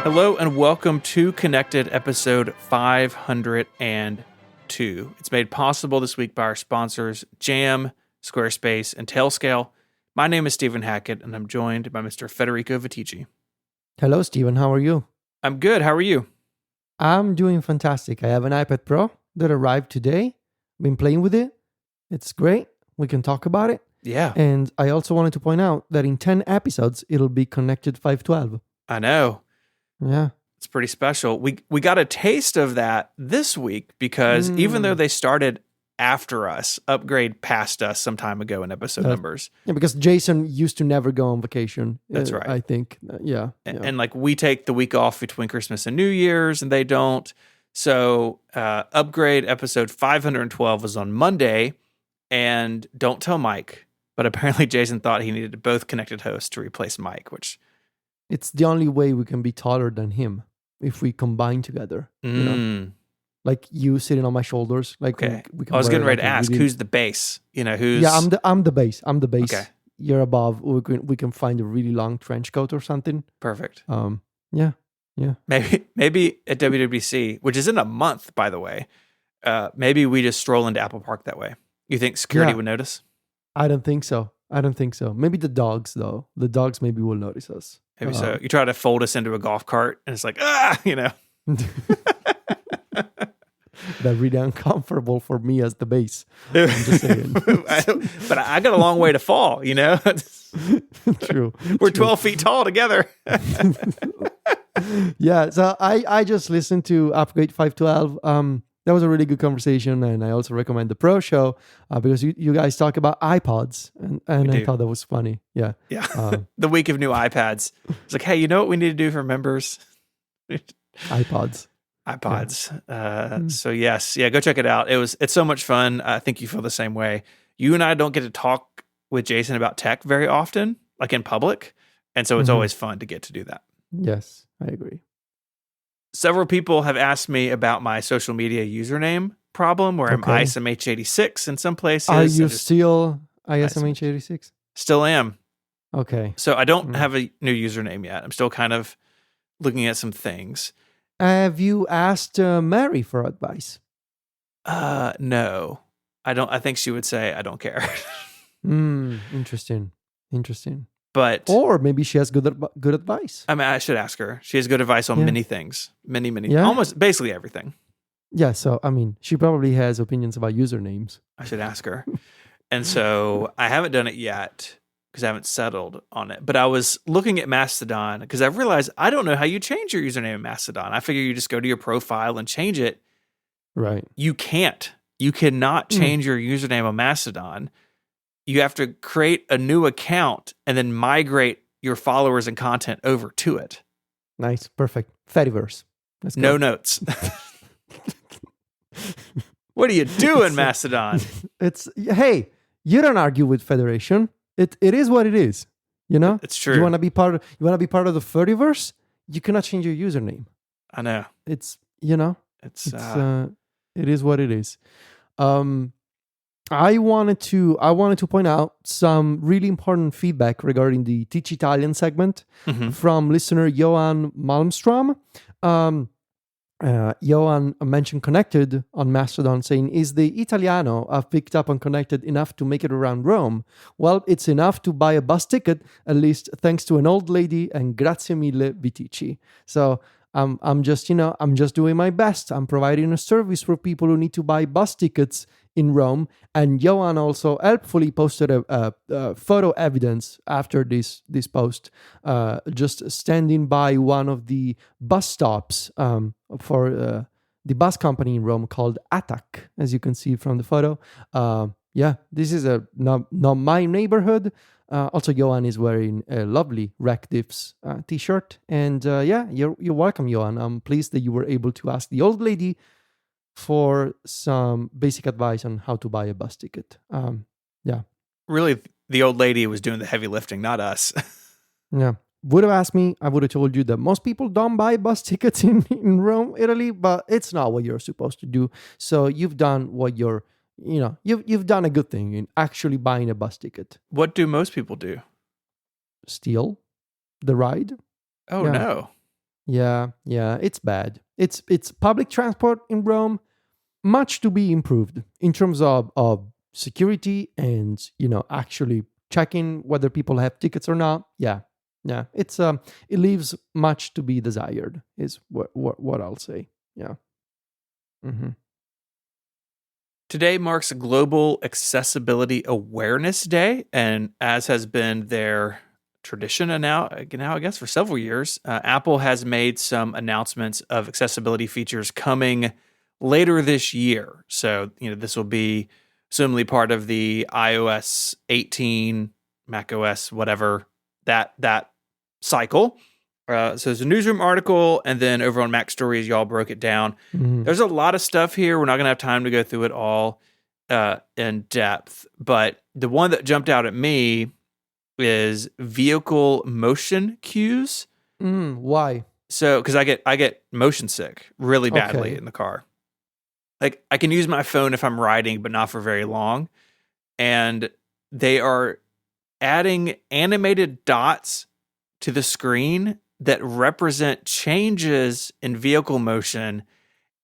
Hello and welcome to Connected episode 502. It's made possible this week by our sponsors, Jam, Squarespace, and Tailscale. My name is Stephen Hackett, and I'm joined by Mr. Federico Viticci. Hello, Stephen. How are you? I'm good. How are you? I'm doing fantastic. I have an iPad Pro that arrived today. Been playing with it. It's great. We can talk about it. Yeah. And I also wanted to point out that in 10 episodes, it'll be Connected 512. I know. Yeah. It's pretty special. We got a taste of that this week because even though they started after us, Upgrade passed us some time ago in episode numbers. Yeah, because Jason used to never go on vacation. That's right. I think. Yeah. And like we take the week off between Christmas and New Year's and they don't. So Upgrade episode 512 was on Monday, and don't tell Myke, but apparently Jason thought he needed both connected hosts to replace Myke, which... It's the only way we can be taller than him if we combine together. You know? Like you sitting on my shoulders. Like okay. we can I was getting ready to ask, really... who's the base? You know, who's... Yeah, I'm the base. I'm the base. Okay. You're above. We can find a really long trench coat or something. Perfect. Yeah. Maybe at WWDC, which is in a month, by the way, maybe we just stroll into Apple Park that way. You think security would notice? I don't think so. Maybe the dogs, though. The dogs maybe will notice us. Maybe so. You try to fold us into a golf cart, and it's like, you know. That's really uncomfortable for me as the base. I'm just saying. But I got a long way to fall, you know? True. We're 12 feet tall together. Yeah, so I just listened to Upgrade 512. That was a really good conversation, and I also recommend the Pro Show because you guys talk about iPods, and I thought that was funny. Yeah. The week of new iPads. It's like, hey, you know what we need to do for members? iPods. Yeah. So yes, go check it out. It's so much fun. I think you feel the same way. You and I don't get to talk with Jason about tech very often, like in public, and so it's always fun to get to do that. Yes, I agree. Several people have asked me about my social media username problem where I'm ISMH86 in some places. Are you still ISMH86? Still am. Okay. So I don't have a new username yet. I'm still kind of looking at some things. Have you asked Mary for advice? No. I don't. I think she would say, I don't care. Interesting. But or maybe she has good advice. I mean, I should ask her. She has good advice on many things. Many, almost basically everything. Yeah, so, I mean, she probably has opinions about usernames. I should ask her. And so I haven't done it yet because I haven't settled on it. But I was looking at Mastodon because I realized I don't know how you change your username in Mastodon. I figure you just go to your profile and change it. Right. You can't. You cannot change your username on Mastodon. You have to create a new account and then migrate your followers and content over to it. Nice. Perfect. Fediverse. No notes. What are you doing, Mastodon? Hey, you don't argue with Federation. It is what it is. You know? It's true. You want to be part of the Fediverse? You cannot change your username. I know. It is what it is. I wanted to point out some really important feedback regarding the Teach Italian segment from listener Johan Malmstrom. Johan mentioned Connected on Mastodon, saying, is the Italiano I've picked up on Connected enough to make it around Rome? Well, it's enough to buy a bus ticket, at least thanks to an old lady, and grazie mille Viticci. So I'm just doing my best. I'm providing a service for people who need to buy bus tickets in Rome. And Johan also helpfully posted a photo evidence after this post, just standing by one of the bus stops for the bus company in Rome called Attac, as you can see from the photo. This is not my neighborhood. Also, Johan is wearing a lovely Rec Diffs t-shirt. And you're welcome, Johan. I'm pleased that you were able to ask the old lady for some basic advice on how to buy a bus ticket. Really, the old lady was doing the heavy lifting, not us. Yeah. Would have asked me, I would have told you that most people don't buy bus tickets in Rome, Italy, but it's not what you're supposed to do. So you've done what you've done a good thing in actually buying a bus ticket. What do most people do? Steal the ride. Oh, no. Yeah, yeah, it's bad. It's public transport in Rome, much to be improved in terms of security and actually checking whether people have tickets or not. Yeah, yeah, it leaves much to be desired. Is what I'll say. Yeah. Hmm. Today marks Global Accessibility Awareness Day, and as has been their tradition, and now I guess for several years, Apple has made some announcements of accessibility features coming later this year. So this will be assumably part of the iOS 18, macOS, whatever that cycle. So there's a newsroom article, and then over on Mac Stories, y'all broke it down. Hmm. There's a lot of stuff here. We're not going to have time to go through it all in depth, but the one that jumped out at me is vehicle motion cues. Why? So, because I get motion sick really badly Okay. in the car. Like I can use my phone if I'm riding, but not for very long. And they are adding animated dots to the screen that represent changes in vehicle motion,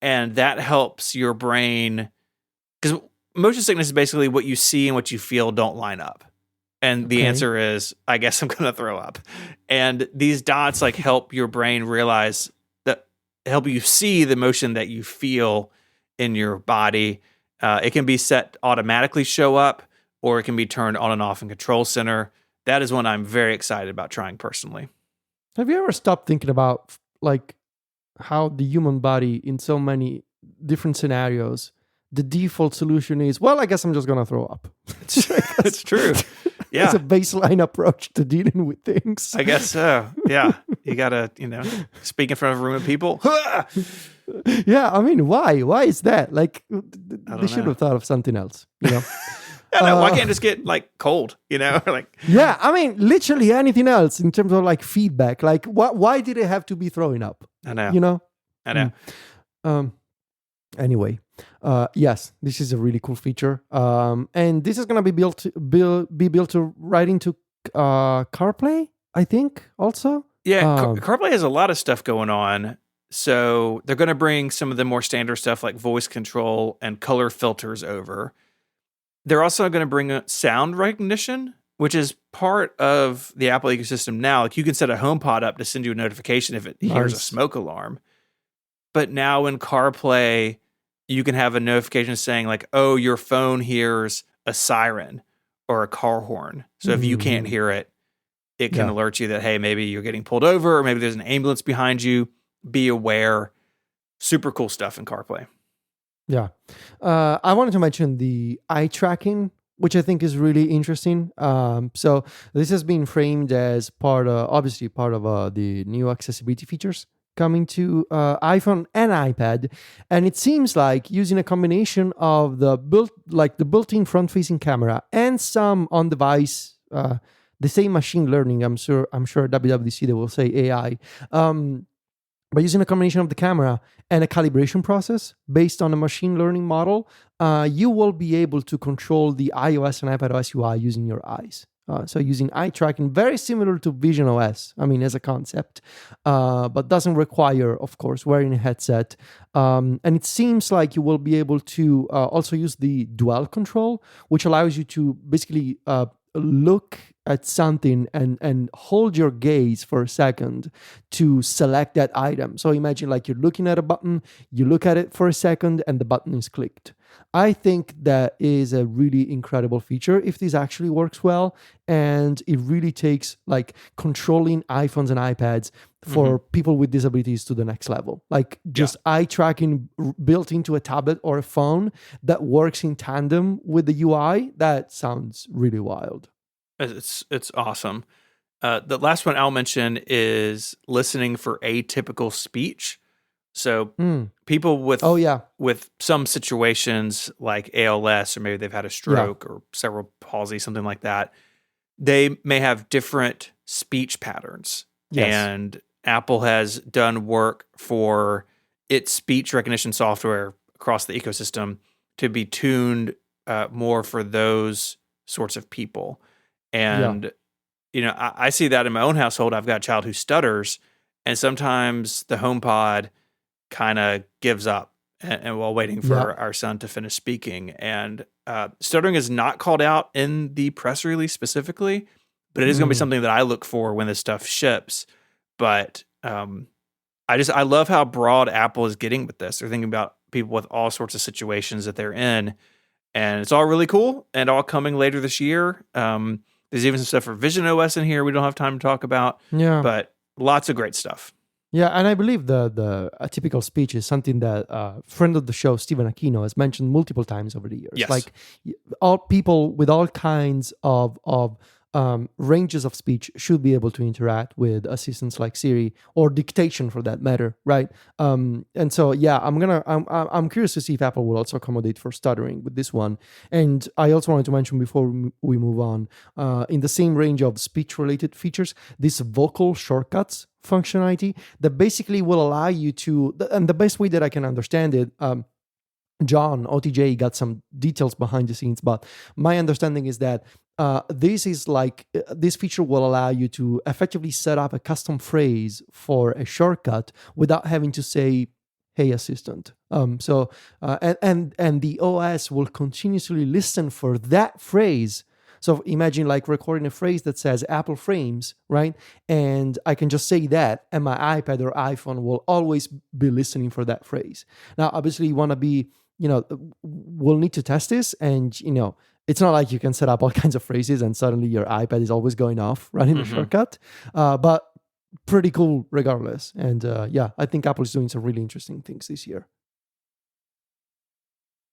and that helps your brain, because motion sickness is basically what you see and what you feel don't line up. And the Okay. answer is, I guess I'm going to throw up. And these dots like help your brain realize that, help you see the motion that you feel in your body. It can be set to automatically show up, or it can be turned on and off in Control Center. That is one I'm very excited about trying personally. Have you ever stopped thinking about like how the human body in so many different scenarios, the default solution is, well, I guess I'm just gonna throw up. It's true. It's a Yeah, baseline approach to dealing with things. I guess so. Yeah. You got to, speak in front of a room of people. I Yeah, I mean, why? Why is that? Like, they don't should know. have thought of something else, you know? I know. Why Uh, can't it just get like cold, or like, yeah, I mean, literally anything else in terms of like feedback. Like, why did it have to be throwing up? I know. You know? I know. Um, anyway, yes, this is a really cool feature, and this is gonna be built to right into CarPlay, I think. Also, Yeah. um, CarPlay has a lot of stuff going on. So they're going to bring some of the more standard stuff like voice control and color filters over. They're also going to bring sound recognition, which is part of the Apple ecosystem now. Like you can set a HomePod up to send you a notification if it hears a nice. smoke alarm. But now in CarPlay, you can have a notification saying like, "Oh, your phone hears a siren or a car horn." So if you can't Mhm. hear it, it can Yeah, alert you that, hey, maybe you're getting pulled over, or maybe there's an ambulance behind you. Be aware. Super cool stuff in CarPlay. yeah. I wanted to mention the eye tracking, which I think is really interesting. So this has been framed as obviously part of the new accessibility features coming to iPhone and iPad, and it seems like using a combination of the built-in front-facing camera and some on-device, the same machine learning. I'm sure WWDC they will say AI. By using a combination of the camera and a calibration process based on a machine learning model, you will be able to control the iOS and iPadOS UI using your eyes. So using eye tracking, very similar to Vision OS, I mean, as a concept, but doesn't require, of course, wearing a headset. And it seems like you will be able to also use the dual control, which allows you to basically look at something and hold your gaze for a second to select that item. So imagine like you're looking at a button, you look at it for a second, and the button is clicked. I think that is a really incredible feature if this actually works well, and it really takes like controlling iPhones and iPads for people with disabilities to the next level. Like Yeah. just eye tracking built into a tablet or a phone that works in tandem with the UI. That sounds really wild. It's awesome. The last one I'll mention is listening for atypical speech. So Mm. people Oh yeah, with some situations like ALS, or maybe they've had a yeah, stroke or cerebral palsy, something like that, they may have different speech patterns. yes, And Apple has done work for its speech recognition software across the ecosystem to be tuned more for those sorts of people. yeah. And I see that in my own household. I've got a child who stutters, And sometimes the HomePod kind of gives up and while waiting for our son to finish speaking. And stuttering is not called out in the press release specifically, but it is going to be something that I look for when this stuff ships. But I love how broad Apple is getting with this. They're thinking about people with all sorts of situations that they're in, and it's all really cool and all coming later this year. There's even some stuff for Vision OS in here we don't have time to talk about. Yeah. But lots of great stuff. Yeah, and I believe the atypical speech is something that friend of the show, Stephen Aquino, has mentioned multiple times over the years. Yes. Like all people with all kinds of ranges of speech should be able to interact with assistants like Siri or dictation for that matter, right? And so yeah, I'm curious to see if Apple will also accommodate for stuttering with this one. And I also wanted to mention before we move on, in the same range of speech related features, this vocal shortcuts functionality that basically will allow you to, and the best way that I can understand it, John OTJ got some details behind the scenes, but my understanding is that this feature will allow you to effectively set up a custom phrase for a shortcut without having to say, "Hey assistant." And the OS will continuously listen for that phrase. So imagine like recording a phrase that says Apple Frames, right? And I can just say that, and my iPad or iPhone will always be listening for that phrase. Now, obviously, you want to be, we'll need to test this, and it's not like you can set up all kinds of phrases and suddenly your iPad is always going off running a shortcut, but pretty cool regardless. And I think Apple is doing some really interesting things this year.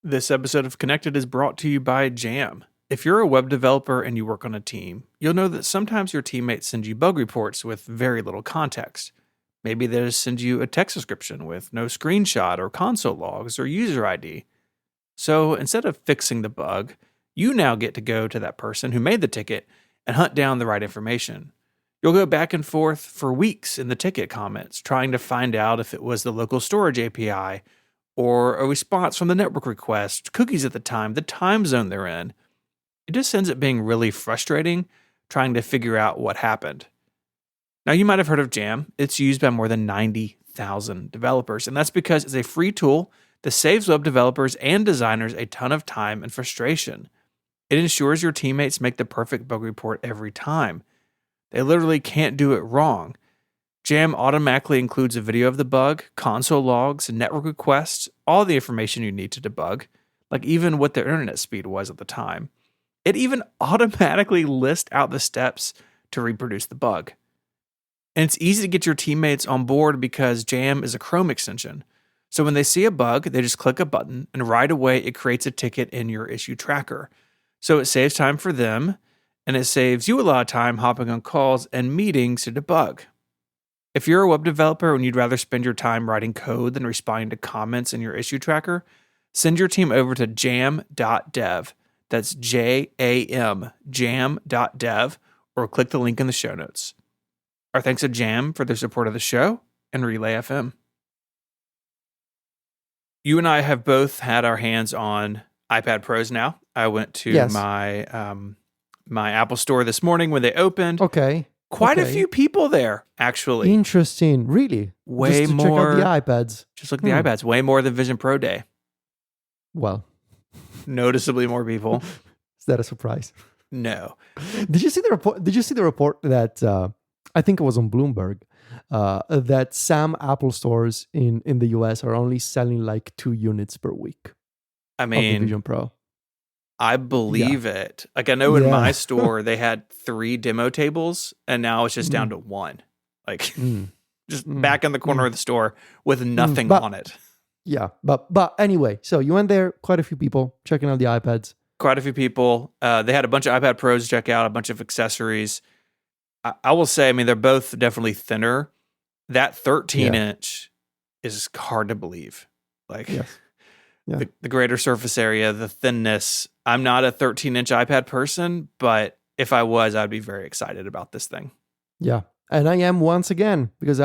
This episode of Connected is brought to you by Jam. If you're a web developer and you work on a team, you'll know that sometimes your teammates send you bug reports with very little context. Maybe they just send you a text description with no screenshot or console logs or user ID. So instead of fixing the bug, you now get to go to that person who made the ticket and hunt down the right information. You'll go back and forth for weeks in the ticket comments, trying to find out if it was the local storage API or a response from the network request, cookies at the time zone they're in. It just ends up being really frustrating trying to figure out what happened. Now, you might have heard of Jam. It's used by more than 90,000 developers, and that's because it's a free tool that saves web developers and designers a ton of time and frustration. It ensures your teammates make the perfect bug report every time. They literally can't do it wrong. Jam automatically includes a video of the bug, console logs, network requests, all the information you need to debug, like even what their internet speed was at the time. It even automatically lists out the steps to reproduce the bug. And it's easy to get your teammates on board because Jam is a Chrome extension. So when they see a bug, they just click a button and right away it creates a ticket in your issue tracker. So it saves time for them and it saves you a lot of time hopping on calls and meetings to debug. If you're a web developer and you'd rather spend your time writing code than responding to comments in your issue tracker, send your team over to jam.dev. That's JAM, jam.dev, or click the link in the show notes. Our thanks to Jam for their support of the show and Relay FM. You and I have both had our hands on iPad Pros now. I went to my Apple store this morning when they opened. Okay. Quite a few people there, actually. Interesting. Really? Way just to more. Check out the iPads. Just look at the iPads. Way more than Vision Pro Day. Well. Noticeably more people. Is that a surprise? No. Did you see the report? Did you see the report that I think it was on Bloomberg that some Apple stores in the US are only selling like 2 units per week? I mean, of the Vision Pro. I believe it. Like I know in my store they had 3 demo tables, and now it's just down to 1. Like just back in the corner of the store with nothing on it. Yeah, but anyway, so you went there, quite a few people checking out the iPads. Quite a few people. They had a bunch of iPad Pros to check out, a bunch of accessories. I will say, I mean, they're both definitely thinner. That 13-inch is hard to believe. Like the greater surface area, the thinness. I'm not a 13-inch iPad person, but if I was, I'd be very excited about this thing. Yeah. And I am once again, because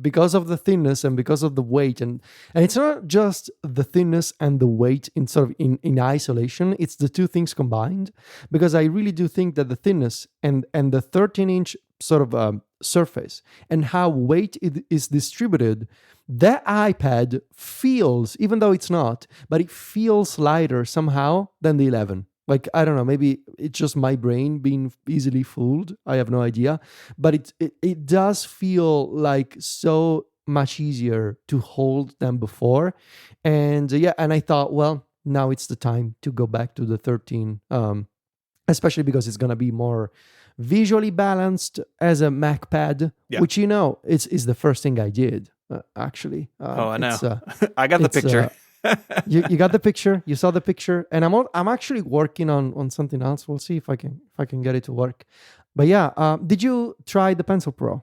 because of the thinness and because of the weight, and it's not just the thinness and the weight in sort of in isolation, it's the two things combined, because I really do think that the thinness and the 13-inch sort of surface and how weight is distributed, that iPad feels, even though it's not, but it feels lighter somehow than the 11. Like, I don't know, maybe it's just my brain being easily fooled. I have no idea. But it does feel like so much easier to hold than before. And and I thought, well, now it's the time to go back to the 13, especially because it's going to be more visually balanced as a MacPad, which, is the first thing I did, actually. I know. I got the picture. You got the picture. You saw the picture, and I'm actually working on something else. We'll see if I can get it to work. But did you try the Pencil Pro,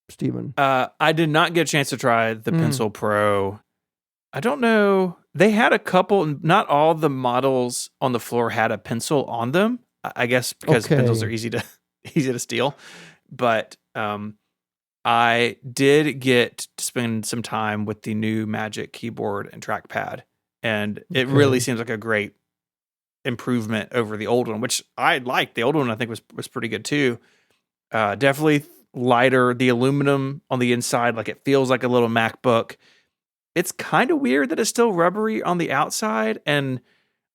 Steven? I did not get a chance to try the Pencil Pro. I don't know. They had a couple. Not all the models on the floor had a pencil on them. I guess because pencils are easy to steal. But I did get to spend some time with the new Magic keyboard and trackpad, and it really seems like a great improvement over the old one, which I liked. The old one I think was pretty good too. Definitely lighter. The aluminum on the inside, like it feels like a little MacBook. It's kind of weird that it's still rubbery on the outside, and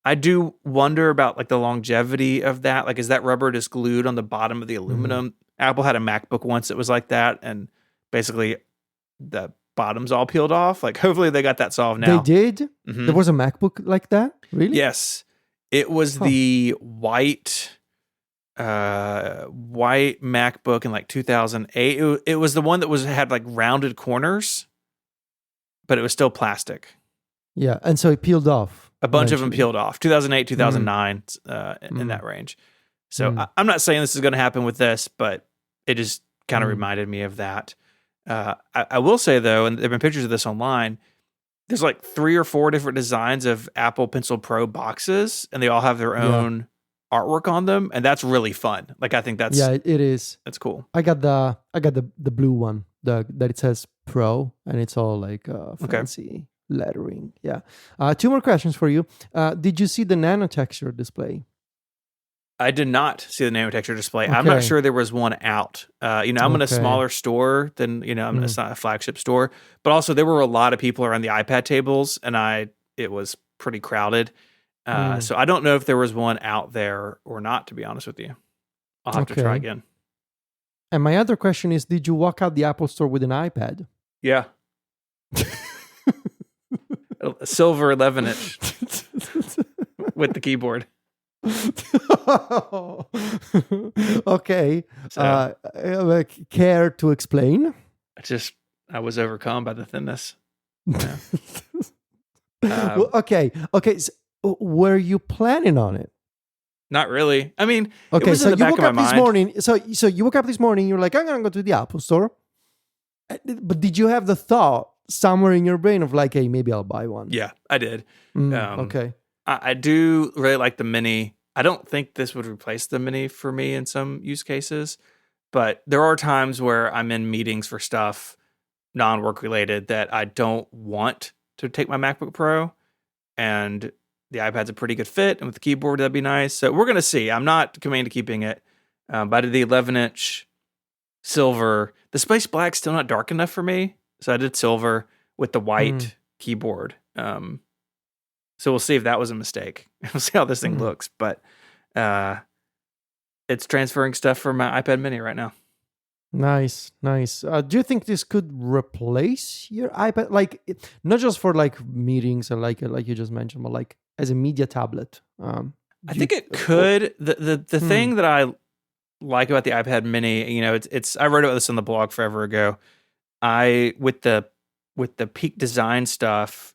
I do wonder about like the longevity of that. Like, is that rubber just glued on the bottom of the aluminum? Apple had a MacBook once that was like that, and basically the bottom's all peeled off. Like, hopefully they got that solved now. They did? Mm-hmm. There was a MacBook like that? Really? Yes. It was the white MacBook in like 2008. It was the one that had like rounded corners, but it was still plastic. Yeah, and so it peeled off. A bunch of them peeled off. 2008, 2009, in that range. So I'm not saying this is going to happen with this, but it just kind of reminded me of that. I will say, though, and there have been pictures of this online, there's like 3 or 4 different designs of Apple Pencil Pro boxes, and they all have their own artwork on them, and that's really fun. Like, I think that's... Yeah, it is. That's cool. I got the blue one, that it says Pro, and it's all like fancy lettering. Yeah. 2 more questions for you. Did you see the nano texture display? I did not see the nano texture display. I'm not sure there was one out. I'm in a smaller store than, it's not a flagship store, but also there were a lot of people around the iPad tables, and it was pretty crowded. So I don't know if there was one out there or not, to be honest with you. I'll have to try again. And my other question is, did you walk out the Apple store with an iPad? Yeah. A silver 11-inch with the keyboard. Okay. So, care to explain? I was overcome by the thinness. Yeah. Okay. So, were you planning on it? Not really. I mean, okay, it was so in the back of my mind. This morning, so you woke up this morning, you're like, I'm going to go to the Apple store. But did you have the thought somewhere in your brain of like, hey, maybe I'll buy one? Yeah, I did. Okay. I do really like the Mini. I don't think this would replace the Mini for me in some use cases, but there are times where I'm in meetings for stuff non-work related that I don't want to take my MacBook Pro, and the iPad's a pretty good fit, and with the keyboard, that'd be nice. So we're going to see. I'm not committing to keeping it, but I did the 11-inch silver. The Space Black's still not dark enough for me, so I did silver with the white keyboard. So we'll see if that was a mistake. We'll see how this thing looks, but it's transferring stuff from my iPad mini right now. Nice. Do you think this could replace your iPad? Like, not just for like meetings and like you just mentioned, but like as a media tablet? I think it could. The thing that I like about the iPad mini, it's I wrote about this on the blog forever ago. With the Peak Design stuff,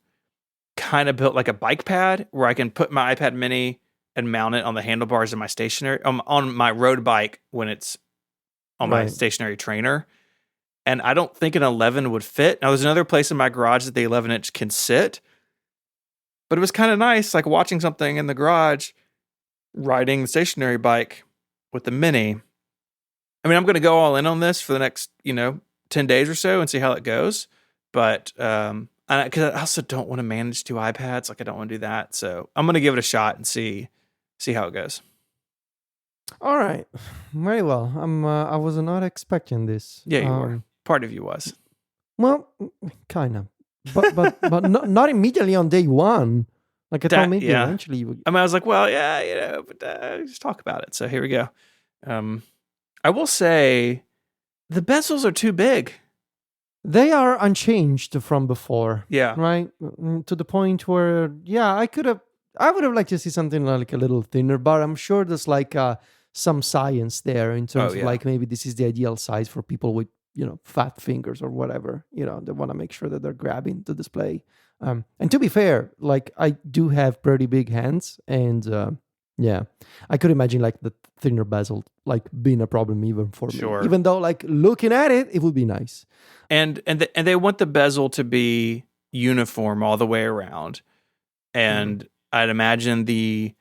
kind of built like a bike pad where I can put my iPad mini and mount it on the handlebars of my stationary on my road bike when it's on my stationary trainer. And I don't think an 11 would fit. Now there's another place in my garage that the 11-inch can sit, but it was kind of nice, like watching something in the garage, riding the stationary bike with the mini. I mean, I'm going to go all in on this for the next, 10 days or so and see how it goes. But, because I also don't want to manage 2 iPads. Like, I don't want to do that. So I'm going to give it a shot and see how it goes. All right, very well. I was not expecting this. Yeah, you were. Part of you was. Well, kind of, but not immediately on day one. Like I thought, maybe Yeah. eventually. I mean, I was like, well, yeah, but just talk about it. So here we go. I will say the bezels are too big. They are unchanged from before. Yeah. Right? To the point where, yeah, I would have liked to see something like a little thinner, but I'm sure there's like some science there in terms of like maybe this is the ideal size for people with, fat fingers or whatever, they want to make sure that they're grabbing the display. And to be fair, like I do have pretty big hands and, yeah, I could imagine like the thinner bezel like being a problem even for me. Even though like looking at it, it would be nice. And they want the bezel to be uniform all the way around. And I'd imagine the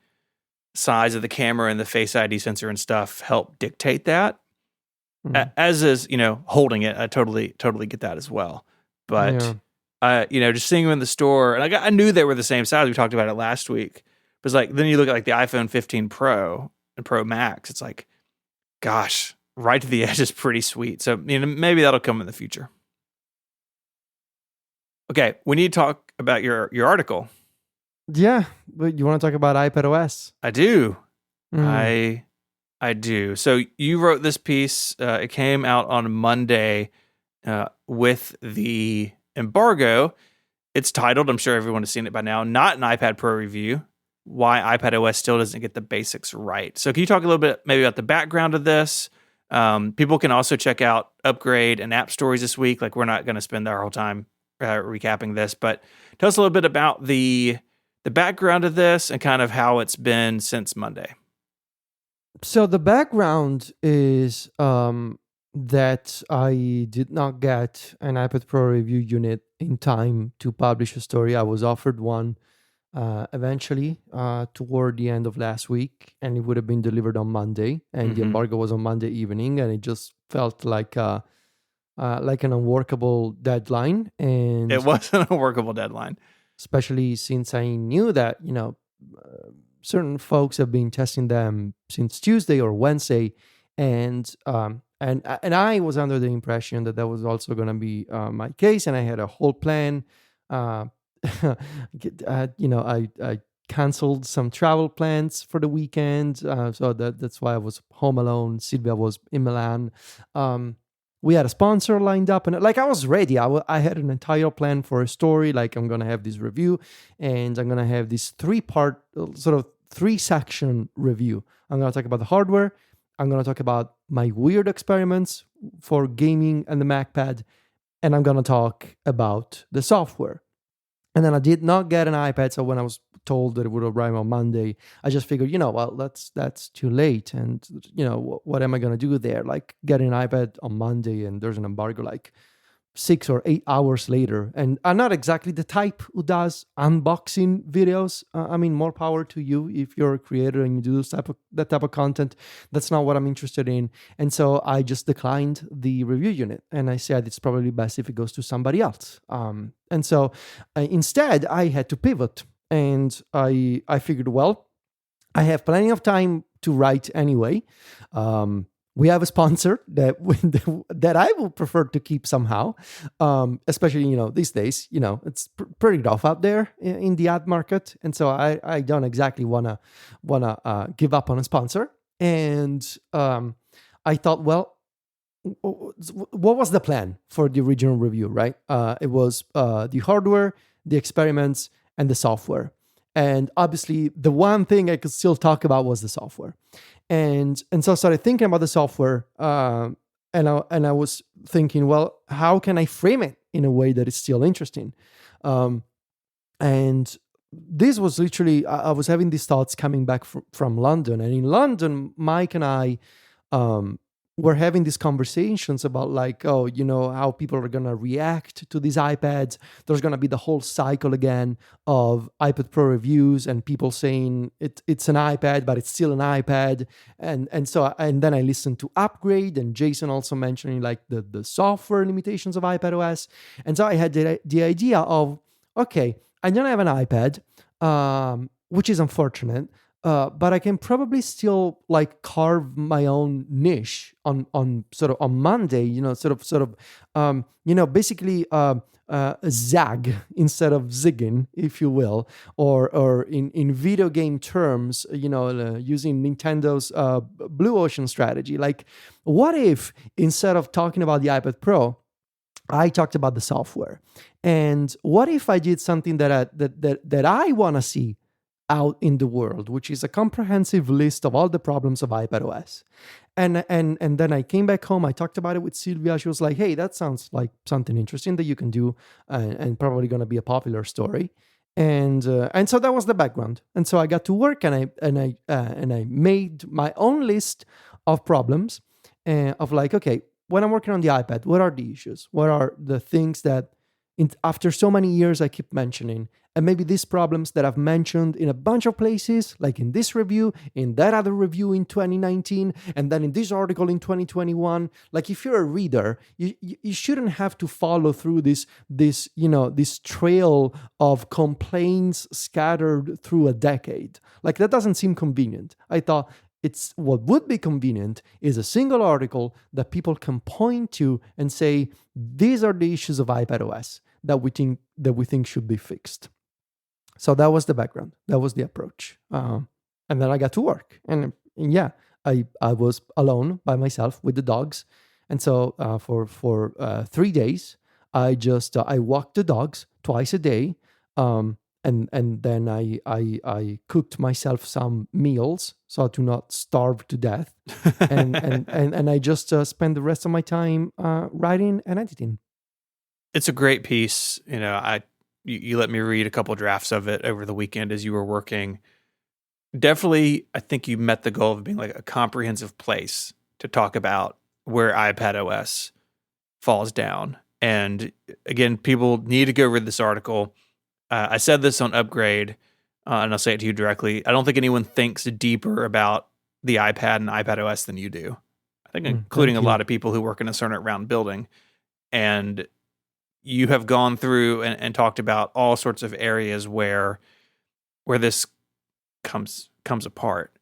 size of the camera and the Face ID sensor and stuff help dictate that. As is, holding it, I totally get that as well. But just seeing them in the store, and I knew they were the same size. We talked about it last week. But it's like then you look at like the iPhone 15 Pro and Pro Max. It's like, gosh, right to the edge is pretty sweet. So maybe that'll come in the future. Okay, we need to talk about your article. Yeah, but you want to talk about iPadOS? I do. I do. So you wrote this piece. It came out on Monday with the embargo. It's titled, I'm sure everyone has seen it by now, Not an iPad Pro Review, Why iPadOS Still Doesn't Get the Basics Right. So can you talk a little bit maybe about the background of this? People can also check out Upgrade and App Stories this week. Like we're not going to spend our whole time recapping this, but tell us a little bit about the background of this and kind of how it's been since Monday. So the background is that I did not get an iPad Pro review unit in time to publish a story. I was offered one eventually toward the end of last week, and it would have been delivered on Monday. And the embargo was on Monday evening, and it just felt like an unworkable deadline. And it was an unworkable deadline, especially since I knew that certain folks have been testing them since Tuesday or Wednesday, and I was under the impression that was also going to be my case, and I had a whole plan. I canceled some travel plans for the weekend, so that's why I was home alone. Silvia was in Milan. We had a sponsor lined up, and like I was ready. I had an entire plan for a story. Like I'm gonna have this review, and I'm gonna have this 3-part, sort of 3-section review. I'm gonna talk about the hardware. I'm gonna talk about my weird experiments for gaming and the MacPad, and I'm gonna talk about the software. And then I did not get an iPad, so when I was told that it would arrive on Monday, I just figured, well, that's too late. And, what am I going to do there? Like getting an iPad on Monday and there's an embargo like 6 or 8 hours later. And I'm not exactly the type who does unboxing videos. I mean, more power to you if you're a creator and you do that type of content. That's not what I'm interested in. And so I just declined the review unit. And I said it's probably best if it goes to somebody else. And so instead, I had to pivot. And I figured, well, I have plenty of time to write anyway. We have a sponsor that I would prefer to keep somehow, especially these days. It's pretty rough out there in the ad market, and so I don't exactly wanna give up on a sponsor. And I thought, well, what was the plan for the original review? Right? It was the hardware, the experiments, and the software. And obviously, the one thing I could still talk about was the software. And so I started thinking about the software, and I was thinking, well, how can I frame it in a way that is still interesting? And this was literally, I was having these thoughts coming back from London. And in London, Myke and I were having these conversations about like, how people are going to react to these iPads. There's going to be the whole cycle again of iPad Pro reviews and people saying it's an iPad, but it's still an iPad. And then I listened to Upgrade and Jason also mentioning like the software limitations of iPadOS. And so I had the idea of, okay, I don't have an iPad, which is unfortunate. but I can probably still like carve my own niche on sort of on Monday, basically zag instead of zigging, if you will, or in video game terms, using Nintendo's Blue Ocean strategy. Like, what if instead of talking about the iPad Pro, I talked about the software, and what if I did something that I want to see out in the world, which is a comprehensive list of all the problems of iPadOS. And then I came back home. I talked about it with Sylvia. She was like, "Hey, that sounds like something interesting that you can do, and probably going to be a popular story." And so that was the background. And so I got to work, and I made my own list of problems, of like, okay, when I'm working on the iPad, what are the issues? What are the things that, after so many years, I keep mentioning? And maybe these problems that I've mentioned in a bunch of places, like in this review, in that other review in 2019, and then in this article in 2021. Like, if you're a reader, you shouldn't have to follow through this trail of complaints scattered through a decade. Like, that doesn't seem convenient. I thought it's what would be convenient is a single article that people can point to and say, these are the issues of iPadOS that we think should be fixed. So that was the background. That was the approach. And then I got to work. And yeah, I was alone by myself with the dogs. And so for 3 days, I walked the dogs twice a day. And then I cooked myself some meals so to not starve to death. and I just spent the rest of my time writing and editing. It's a great piece. You let me read a couple drafts of it over the weekend as you were working. Definitely, I think you met the goal of being like a comprehensive place to talk about where iPadOS falls down. And again, people need to go read this article. I said this on Upgrade, and I'll say it to you directly. I don't think anyone thinks deeper about the iPad and iPadOS than you do. I think including a lot of people who work in a certain round building. And you have gone through and talked about all sorts of areas where this comes apart.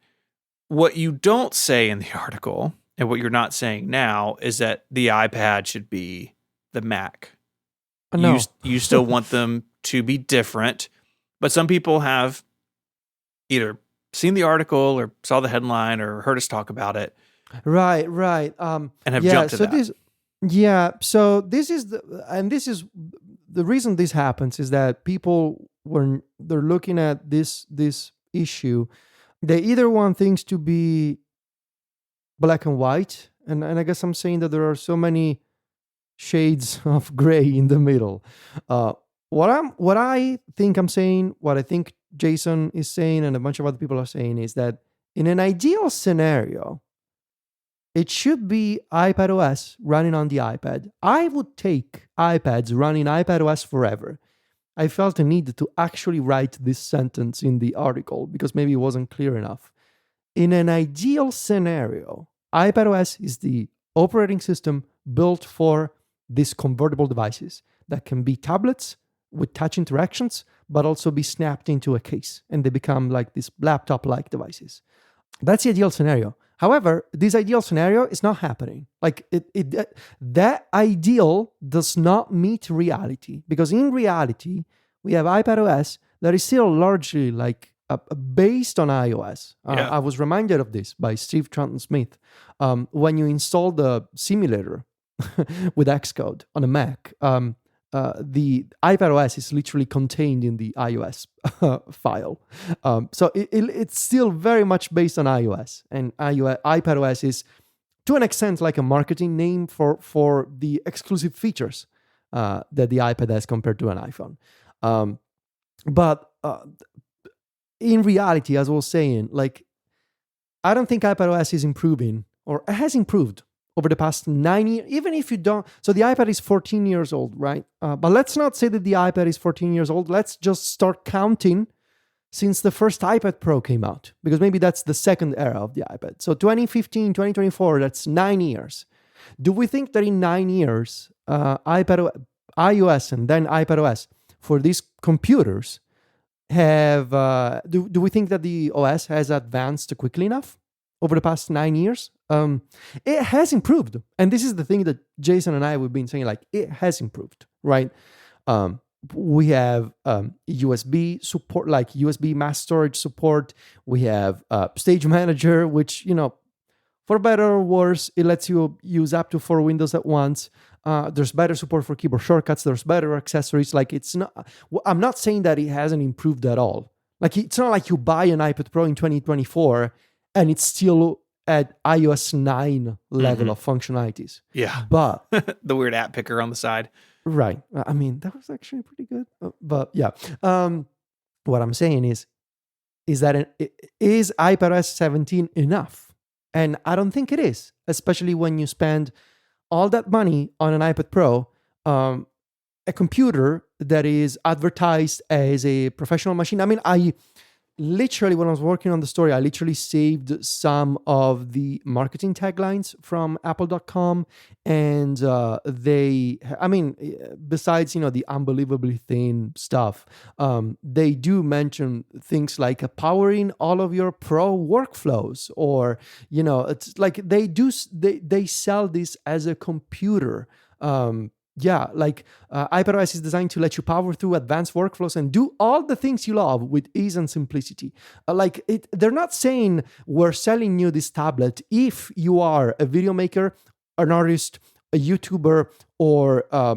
What you don't say in the article, and what you're not saying now, is that the iPad should be the Mac. No. You still want them to be different, but some people have either seen the article or saw the headline or heard us talk about it. Right. And have jumped to that. So this is the reason this happens is that people, when they're looking at this issue, they either want things to be black and white, and I guess I'm saying that there are so many shades of gray in the middle. What I think I'm saying, what I think Jason is saying, and a bunch of other people are saying, is that in an ideal scenario, it should be iPadOS running on the iPad. I would take iPads running iPadOS forever. I felt a need to actually write this sentence in the article because maybe it wasn't clear enough. In an ideal scenario, iPadOS is the operating system built for these convertible devices that can be tablets with touch interactions, but also be snapped into a case, and they become like these laptop-like devices. That's the ideal scenario. However, this ideal scenario is not happening. Like that ideal does not meet reality, because in reality, we have iPadOS that is still largely like based on iOS. I was reminded of this by Steve Troughton-Smith. When you install the simulator with Xcode on a Mac, the iPadOS is literally contained in the iOS file. So it's still very much based on iOS. And iPadOS is, to an extent, like a marketing name for the exclusive features that the iPad has compared to an iPhone. But in reality, as I was saying, like, I don't think iPadOS is improving, or it has improved over the past 9 years, even if you don't. So the iPad is 14 years old, right? But let's not say that the iPad is 14 years old. Let's just start counting since the first iPad Pro came out, because maybe that's the second era of the iPad. So 2015, 2024, that's 9 years. Do we think that in 9 years, iOS and then iPadOS for these computers have do we think that the OS has advanced quickly enough over the past 9 years? It has improved, and this is the thing that Jason and I we've been saying. Like, it has improved, right? Um, we have USB support, like USB mass storage support. We have Stage Manager, which, for better or worse, it lets you use up to 4 windows at once. There's better support for keyboard shortcuts. There's better accessories. Like, it's not. I'm not saying that it hasn't improved at all. Like, it's not like you buy an iPad Pro in 2024 and it's still at iOS 9 level of functionalities. Yeah. But the weird app picker on the side. right. I mean, that was actually pretty good. But yeah. What I'm saying is that is iPadOS 17 enough? And I don't think it is, especially when you spend all that money on an iPad Pro, a computer that is advertised as a professional machine. I mean, I literally, when I was working on the story, I literally saved some of the marketing taglines from apple.com. And besides, the unbelievably thin stuff, they do mention things like powering all of your pro workflows, or, it's like they sell this as a computer. iPadOS is designed to let you power through advanced workflows and do all the things you love with ease and simplicity. They're not saying we're selling you this tablet if you are a video maker, an artist, a YouTuber, or a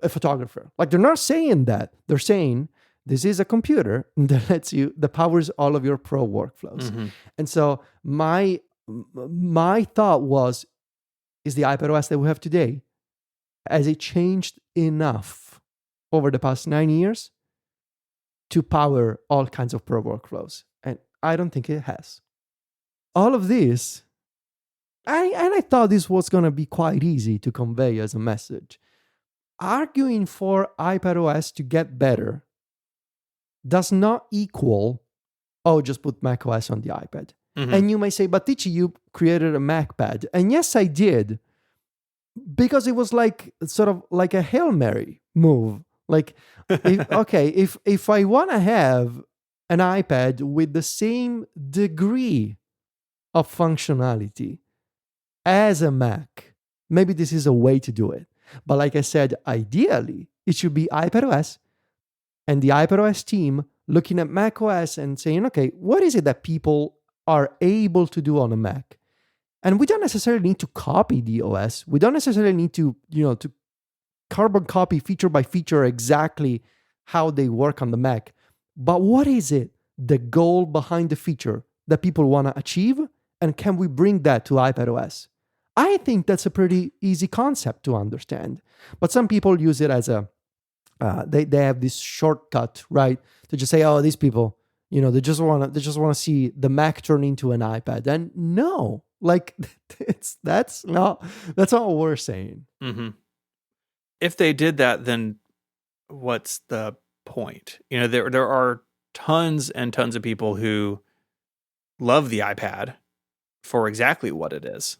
photographer. Like, they're not saying that. They're saying this is a computer that powers all of your pro workflows. And so my thought was, is the iPadOS that we have today, has it changed enough over the past 9 years to power all kinds of pro workflows? And I don't think it has. All of this, I thought this was going to be quite easy to convey as a message. Arguing for iPadOS to get better does not equal, just put macOS on the iPad. And you may say, but Ticci, you created a MacPad. And yes, I did. Because it was sort of like a Hail Mary move. Like, if I want to have an iPad with the same degree of functionality as a Mac, maybe this is a way to do it. But like I said, ideally, it should be iPadOS and the iPadOS team looking at macOS and saying, okay, what is it that people are able to do on a Mac? And we don't necessarily need to copy the OS. We don't necessarily need to carbon copy feature by feature exactly how they work on the Mac. But what is it, the goal behind the feature that people want to achieve? And can we bring that to iPadOS? I think that's a pretty easy concept to understand. But some people use it as they have this shortcut, right? To just say, oh, these people, they just want to see the Mac turn into an iPad. And no. That's not what we're saying. If they did that, then what's the point? There are tons and tons of people who love the iPad for exactly what it is,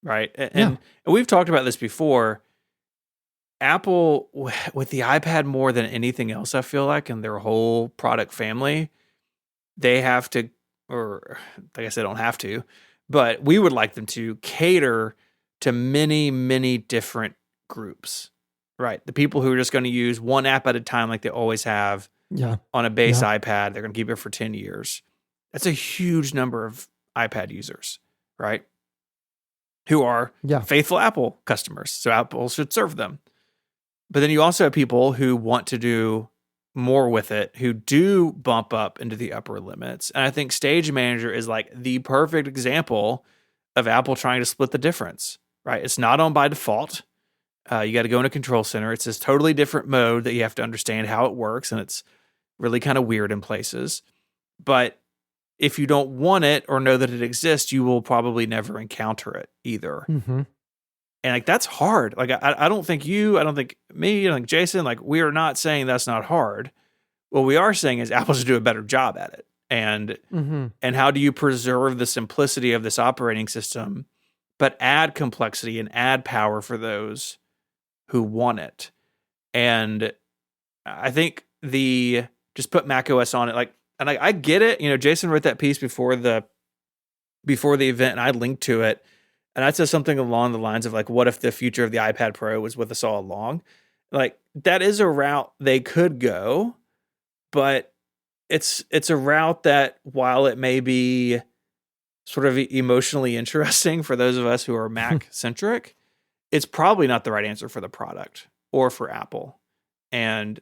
right? And we've talked about this before. Apple, with the iPad more than anything else, I feel like, in their whole product family, they have to, or I guess they don't have to, but we would like them to cater to many, many different groups, right? The people who are just going to use one app at a time like they always have on a base iPad. They're going to keep it for 10 years. That's a huge number of iPad users, right? Who are faithful Apple customers. So Apple should serve them. But then you also have people who want to do more with it, who do bump up into the upper limits. And I think Stage Manager is like the perfect example of Apple trying to split the difference, right? It's not on by default. You got to go in a control center. It's this totally different mode that you have to understand how it works. And it's really kind of weird in places. But if you don't want it or know that it exists, you will probably never encounter it either. And that's hard. I don't think you, I don't think me, I don't think Jason, we are not saying that's not hard. What we are saying is Apple should do a better job at it. And how do you preserve the simplicity of this operating system, but add complexity and add power for those who want it? And I think the just put macOS on it. Like, and I get it. You know, Jason wrote that piece before the event, and I linked to it, and I said something along the lines of like, "What if the future of the iPad Pro was with us all along?" Like, that is a route they could go, but it's a route that, while it may be sort of emotionally interesting for those of us who are Mac centric, it's probably not the right answer for the product or for Apple. And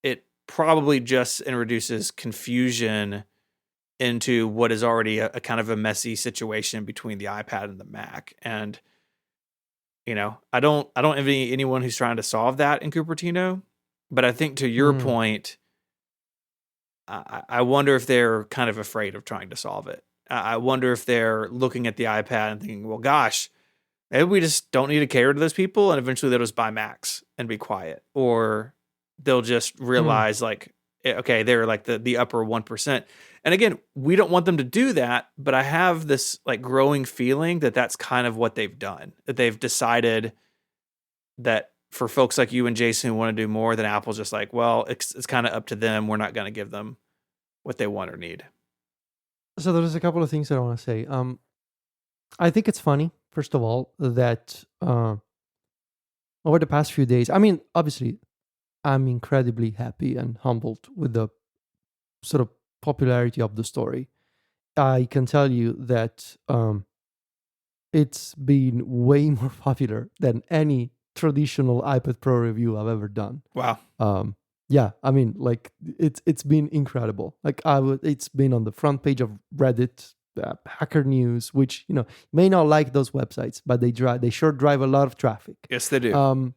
it probably just introduces confusion into what is already a kind of a messy situation between the iPad and the Mac. And, you know, I don't envy anyone who's trying to solve that in Cupertino, but I think, to your point, I wonder if they're kind of afraid of trying to solve it. I wonder if they're looking at the iPad and thinking, well, gosh, maybe we just don't need to cater to those people, and eventually they'll just buy Macs and be quiet. Or they'll just realize, like, okay, they're like the upper 1%. And again, we don't want them to do that, but I have this like growing feeling that that's kind of what they've done. That they've decided that for folks like you and Jason who want to do more, than Apple's just like, well, it's kind of up to them. We're not going to give them what they want or need. So there's a couple of things that I want to say. I think it's funny, first of all, that over the past few days, I mean, obviously, I'm incredibly happy and humbled with the sort of popularity of the story. I can tell you that it's been way more popular than any traditional iPad Pro review I've ever done. Wow. Yeah, I mean, like, it's been incredible. Like, it's been on the front page of Reddit, Hacker News, which, you know, may not like those websites, but they sure drive a lot of traffic. Yes, they do.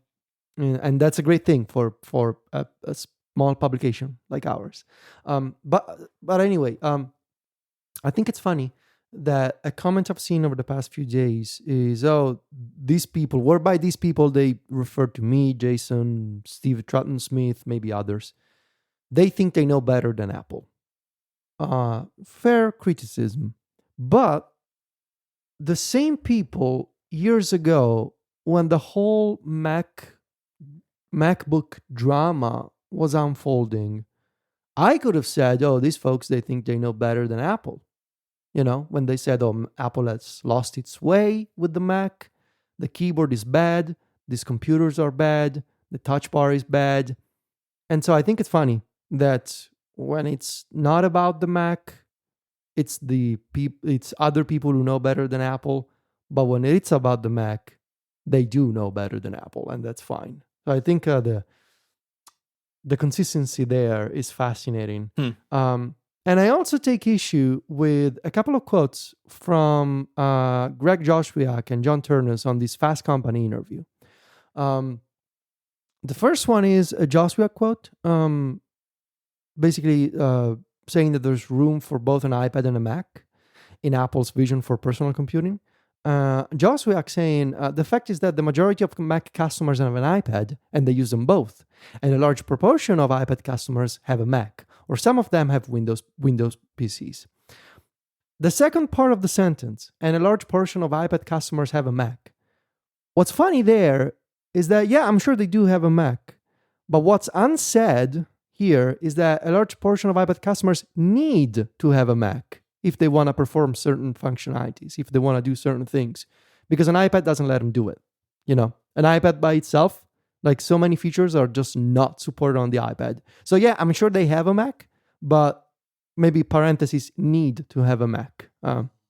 And that's a great thing for a small publication like ours. But anyway, I think it's funny that a comment I've seen over the past few days is, oh, these people, whereby these people, they refer to me, Jason, Steve Troughton-Smith, maybe others. They think they know better than Apple. Fair criticism. But the same people years ago, when the whole MacBook drama was unfolding, I could have said, oh, these folks, they think they know better than Apple. You know, when they said, oh, Apple has lost its way with the Mac, the keyboard is bad, these computers are bad, the touch bar is bad. And so I think it's funny that when it's not about the Mac, it's other people who know better than Apple. But when it's about the Mac, they do know better than Apple, and that's fine. So I think the consistency there is fascinating. And I also take issue with a couple of quotes from Greg Joswiak and John Thinness on this Fast Company interview. The first one is a Joswiak quote, basically saying that there's room for both an iPad and a Mac in Apple's vision for personal computing. Joswiak saying, the fact is that the majority of Mac customers have an iPad and they use them both. And a large proportion of iPad customers have a Mac, or some of them have Windows PCs. The second part of the sentence, and a large portion of iPad customers have a Mac. What's funny there is that, yeah, I'm sure they do have a Mac. But what's unsaid here is that a large portion of iPad customers need to have a Mac if they want to perform certain functionalities, if they want to do certain things, because an iPad doesn't let them do it. You know, an iPad by itself, like, so many features are just not supported on the iPad. So yeah, I'm sure they have a Mac, but maybe parentheses need to have a Mac.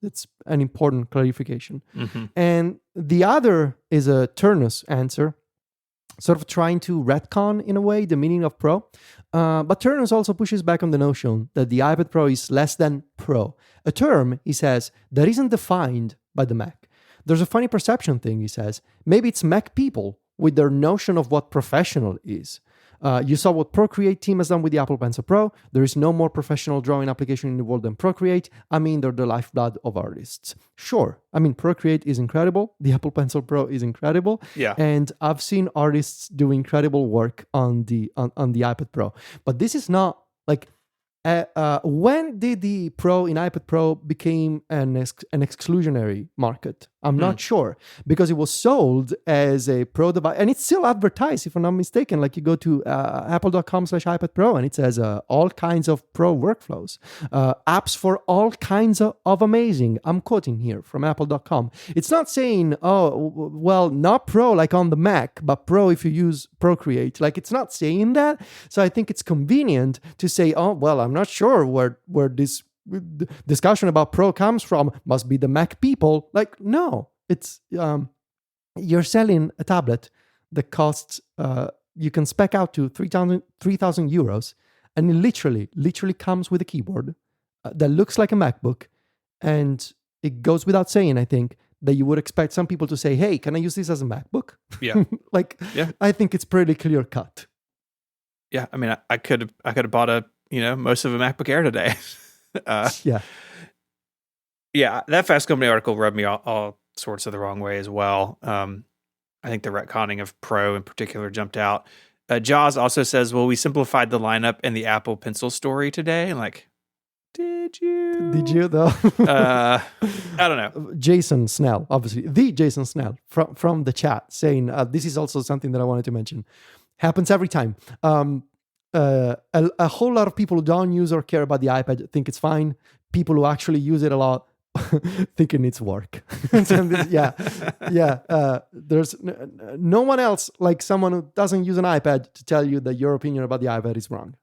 It's an important clarification. Mm-hmm. And the other is a Thinness answer, sort of trying to retcon, in a way, the meaning of Pro. But Thinness also pushes back on the notion that the iPad Pro is less than Pro, a term, he says, that isn't defined by the Mac. There's a funny perception thing, he says. Maybe it's Mac people with their notion of what professional is. You saw what Procreate team has done with the Apple Pencil Pro. There is no more professional drawing application in the world than Procreate. I mean, they're the lifeblood of artists. Sure, I mean, Procreate is incredible. The Apple Pencil Pro is incredible. Yeah. And I've seen artists do incredible work on the iPad Pro. But this is not, like, When did the Pro in iPad Pro became an exclusionary market? I'm not sure, because it was sold as a Pro device, and it's still advertised, if I'm not mistaken. Like, you go to apple.com/iPad Pro, and it says all kinds of Pro workflows, apps for all kinds of amazing. I'm quoting here from apple.com. It's not saying, not Pro like on the Mac, but Pro if you use Procreate. Like, it's not saying that. So I think it's convenient to say, I'm not sure where this discussion about Pro comes from. Must be the Mac people. Like, no, it's you're selling a tablet that costs you can spec out to 3,000 euros, and it literally comes with a keyboard that looks like a MacBook, and it goes without saying, I think, that you would expect some people to say, "Hey, can I use this as a MacBook?" Yeah. Yeah. I think it's pretty clear cut. Yeah, I mean, I could have bought most of a MacBook Air today. Yeah, that Fast Company article rubbed me all sorts of the wrong way as well. I think the retconning of Pro in particular jumped out. Jaws also says, "Well, we simplified the lineup and the Apple Pencil story today." And like, did you? Did you though? I don't know. Jason Snell, obviously the Jason Snell from the chat, saying this is also something that I wanted to mention. Happens every time. A whole lot of people who don't use or care about the iPad think it's fine. People who actually use it a lot think it needs work. There's no one else like someone who doesn't use an iPad to tell you that your opinion about the iPad is wrong.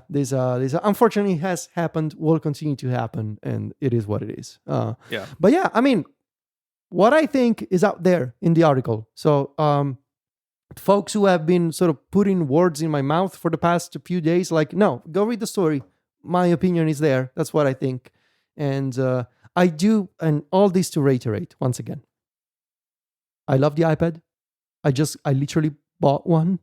This unfortunately has happened, will continue to happen, and it is what it is. But yeah, I mean, what I think is out there in the article. So, folks who have been sort of putting words in my mouth for the past few days, like, no, go read the story. My opinion is there. That's what I think. And I do, and all this to reiterate once again. I love the iPad. I literally bought one.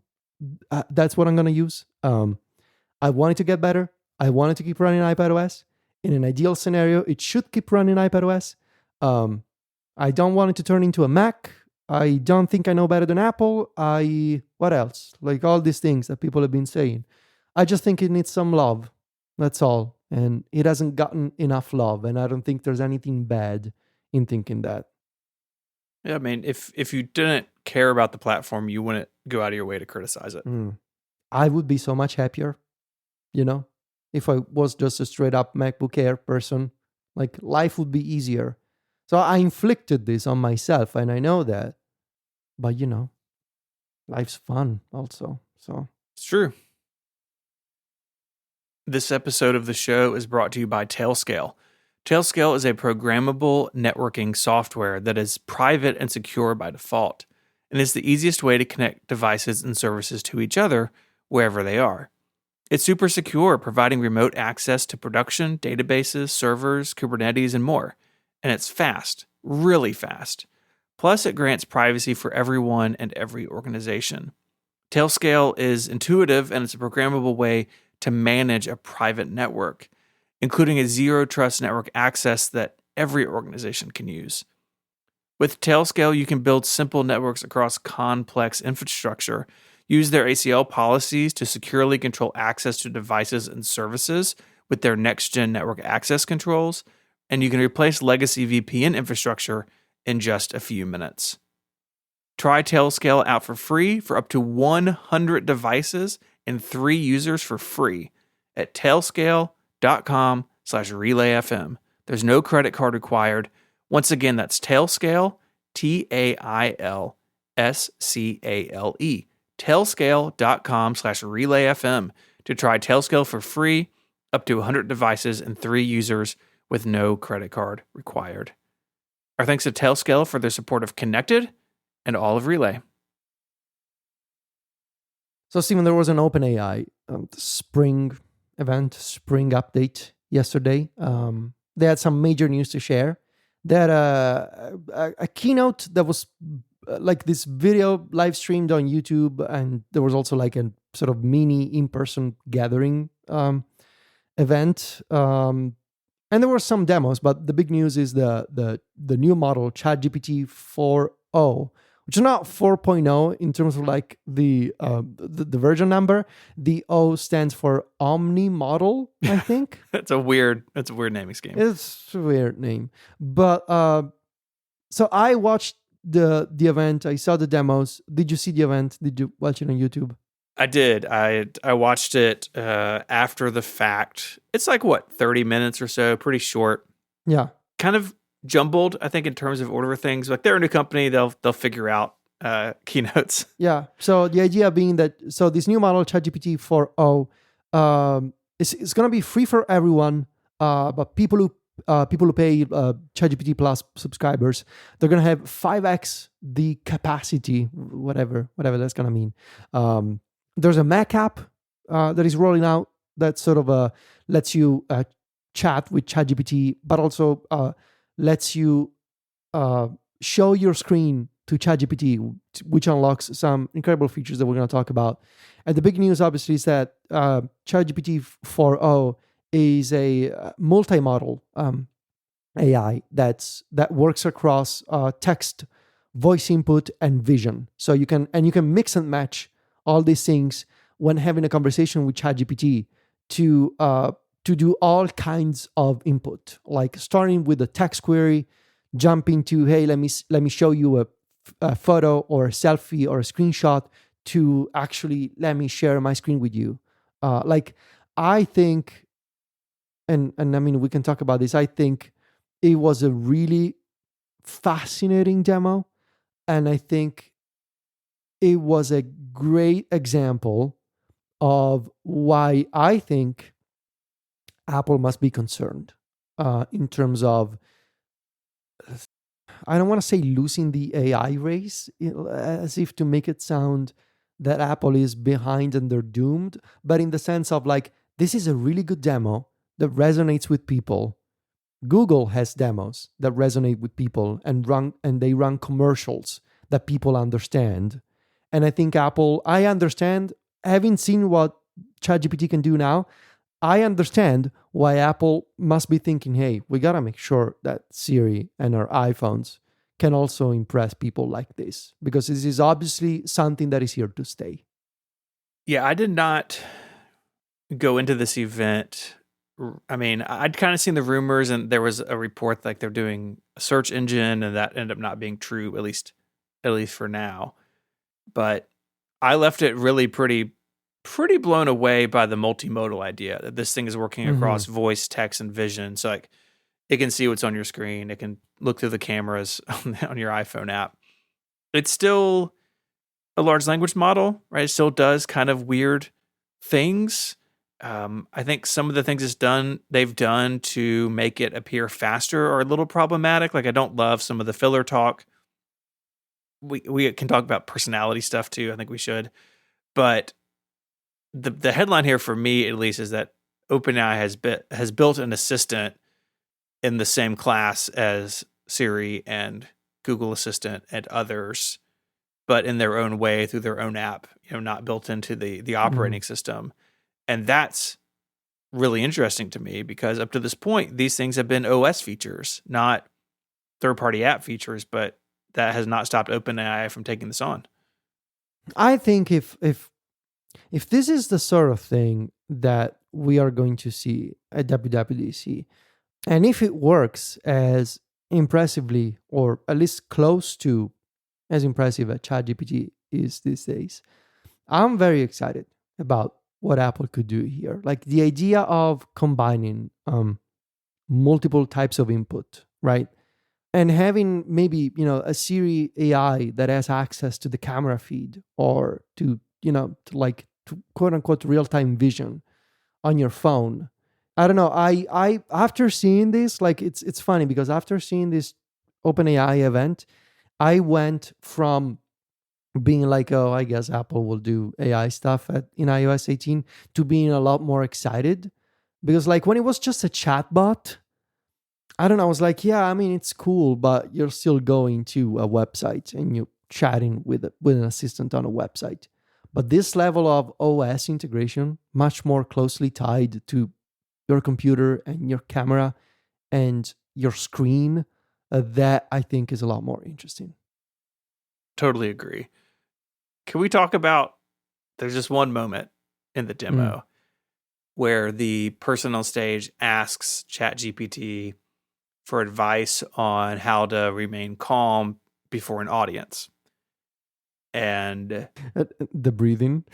That's what I'm going to use. I want it to get better. I want it to keep running iPadOS. In an ideal scenario, it should keep running iPadOS. I don't want it to turn into a Mac. I don't think I know better than Apple. What else? Like all these things that people have been saying. I just think it needs some love. That's all. And it hasn't gotten enough love. And I don't think there's anything bad in thinking that. Yeah, I mean, if you didn't care about the platform, you wouldn't go out of your way to criticize it. I would be so much happier, if I was just a straight up MacBook Air person. Like, life would be easier. So I inflicted this on myself, and I know that. But, life's fun also. So it's true. This episode of the show is brought to you by Tailscale. Tailscale is a programmable networking software that is private and secure by default, and is the easiest way to connect devices and services to each other wherever they are. It's super secure, providing remote access to production, databases, servers, Kubernetes, and more. And it's fast, really fast. Plus, it grants privacy for everyone and every organization. Tailscale is intuitive, and it's a programmable way to manage a private network, including a zero-trust network access that every organization can use. With Tailscale, you can build simple networks across complex infrastructure, use their ACL policies to securely control access to devices and services with their next-gen network access controls, and you can replace legacy VPN infrastructure in just a few minutes. Try Tailscale out for free for up to 100 devices and 3 users for free at tailscale.com/relayfm. There's no credit card required. Once again, that's Tailscale, TAILSCALE, tailscale.com/relayfm to try Tailscale for free, up to 100 devices and 3 users with no credit card required. Our thanks to Tailscale for their support of Connected and all of Relay. So, Steven, there was an OpenAI spring update yesterday. They had some major news to share. They had a keynote that was like this video live streamed on YouTube, and there was also like a sort of mini in-person gathering event. And there were some demos, but the big news is the new model, ChatGPT 4o, which is not 4.0 in terms of like the version number. The O stands for Omni Model, I think. That's a weird naming scheme. It's a weird name. But so I watched the event. I saw the demos. Did you see the event? Did you watch it on YouTube? I did. I watched it after the fact. It's like, what, 30 minutes or so, pretty short. Yeah. Kind of jumbled, I think, in terms of order of things. Like, they're a new company, they'll figure out keynotes. Yeah. So the idea being that this new model, ChatGPT 4o, it's going to be free for everyone, but people who pay ChatGPT Plus subscribers, they're going to have 5x the capacity, whatever that's going to mean. There's a Mac app that is rolling out that sort of lets you chat with ChatGPT, but also lets you show your screen to ChatGPT, which unlocks some incredible features that we're going to talk about. And the big news, obviously, is that ChatGPT 4o is a multi-model AI that works across text, voice input, and vision. So you can mix and match all these things when having a conversation with ChatGPT to do all kinds of input, like starting with a text query, jumping to, hey, let me show you a photo or a selfie or a screenshot, to actually let me share my screen with you. I think, and I mean, we can talk about this. I think it was a really fascinating demo, and I think it was a great example of why I think Apple must be concerned in terms of, I don't want to say losing the AI race, as if to make it sound that Apple is behind and they're doomed, but in the sense of like, this is a really good demo that resonates with people. Google has demos that resonate with people and they run commercials that people understand. And I think Apple, I understand, having seen what ChatGPT can do now, I understand why Apple must be thinking, hey, we got to make sure that Siri and our iPhones can also impress people like this, because this is obviously something that is here to stay. Yeah, I did not go into this event. I mean, I'd kind of seen the rumors, and there was a report like they're doing a search engine, and that ended up not being true, at least for now. But I left it really pretty blown away by the multimodal idea that this thing is working across voice, text, and vision. So like, it can see what's on your screen. It can look through the cameras on your iPhone app. It's still a large language model, right? It still does kind of weird things. I think some of the things they've done to make it appear faster are a little problematic. Like, I don't love some of the filler talk. We can talk about personality stuff too. I think we should. But the headline here for me, at least, is that OpenAI has built an assistant in the same class as Siri and Google Assistant and others, but in their own way through their own app, not built into the operating system. And that's really interesting to me, because up to this point, these things have been OS features, not third-party app features, but that has not stopped OpenAI from taking this on. I think if this is the sort of thing that we are going to see at WWDC, and if it works as impressively, or at least close to as impressive as ChatGPT is these days, I'm very excited about what Apple could do here. Like the idea of combining multiple types of input, right? And having maybe, a Siri AI that has access to the camera feed, or to quote unquote real-time vision on your phone. I don't know. I after seeing this, like it's funny, because after seeing this OpenAI event, I went from being like, oh, I guess Apple will do AI stuff in iOS 18, to being a lot more excited. Because like when it was just a chatbot, I don't know, I was like, yeah, I mean, it's cool, but you're still going to a website and you're chatting with an assistant on a website. But this level of OS integration, much more closely tied to your computer and your camera and your screen, that I think is a lot more interesting. totally agree. Can we talk about, there's just one moment in the demo where the person on stage asks ChatGPT for advice on how to remain calm before an audience. And the breathing.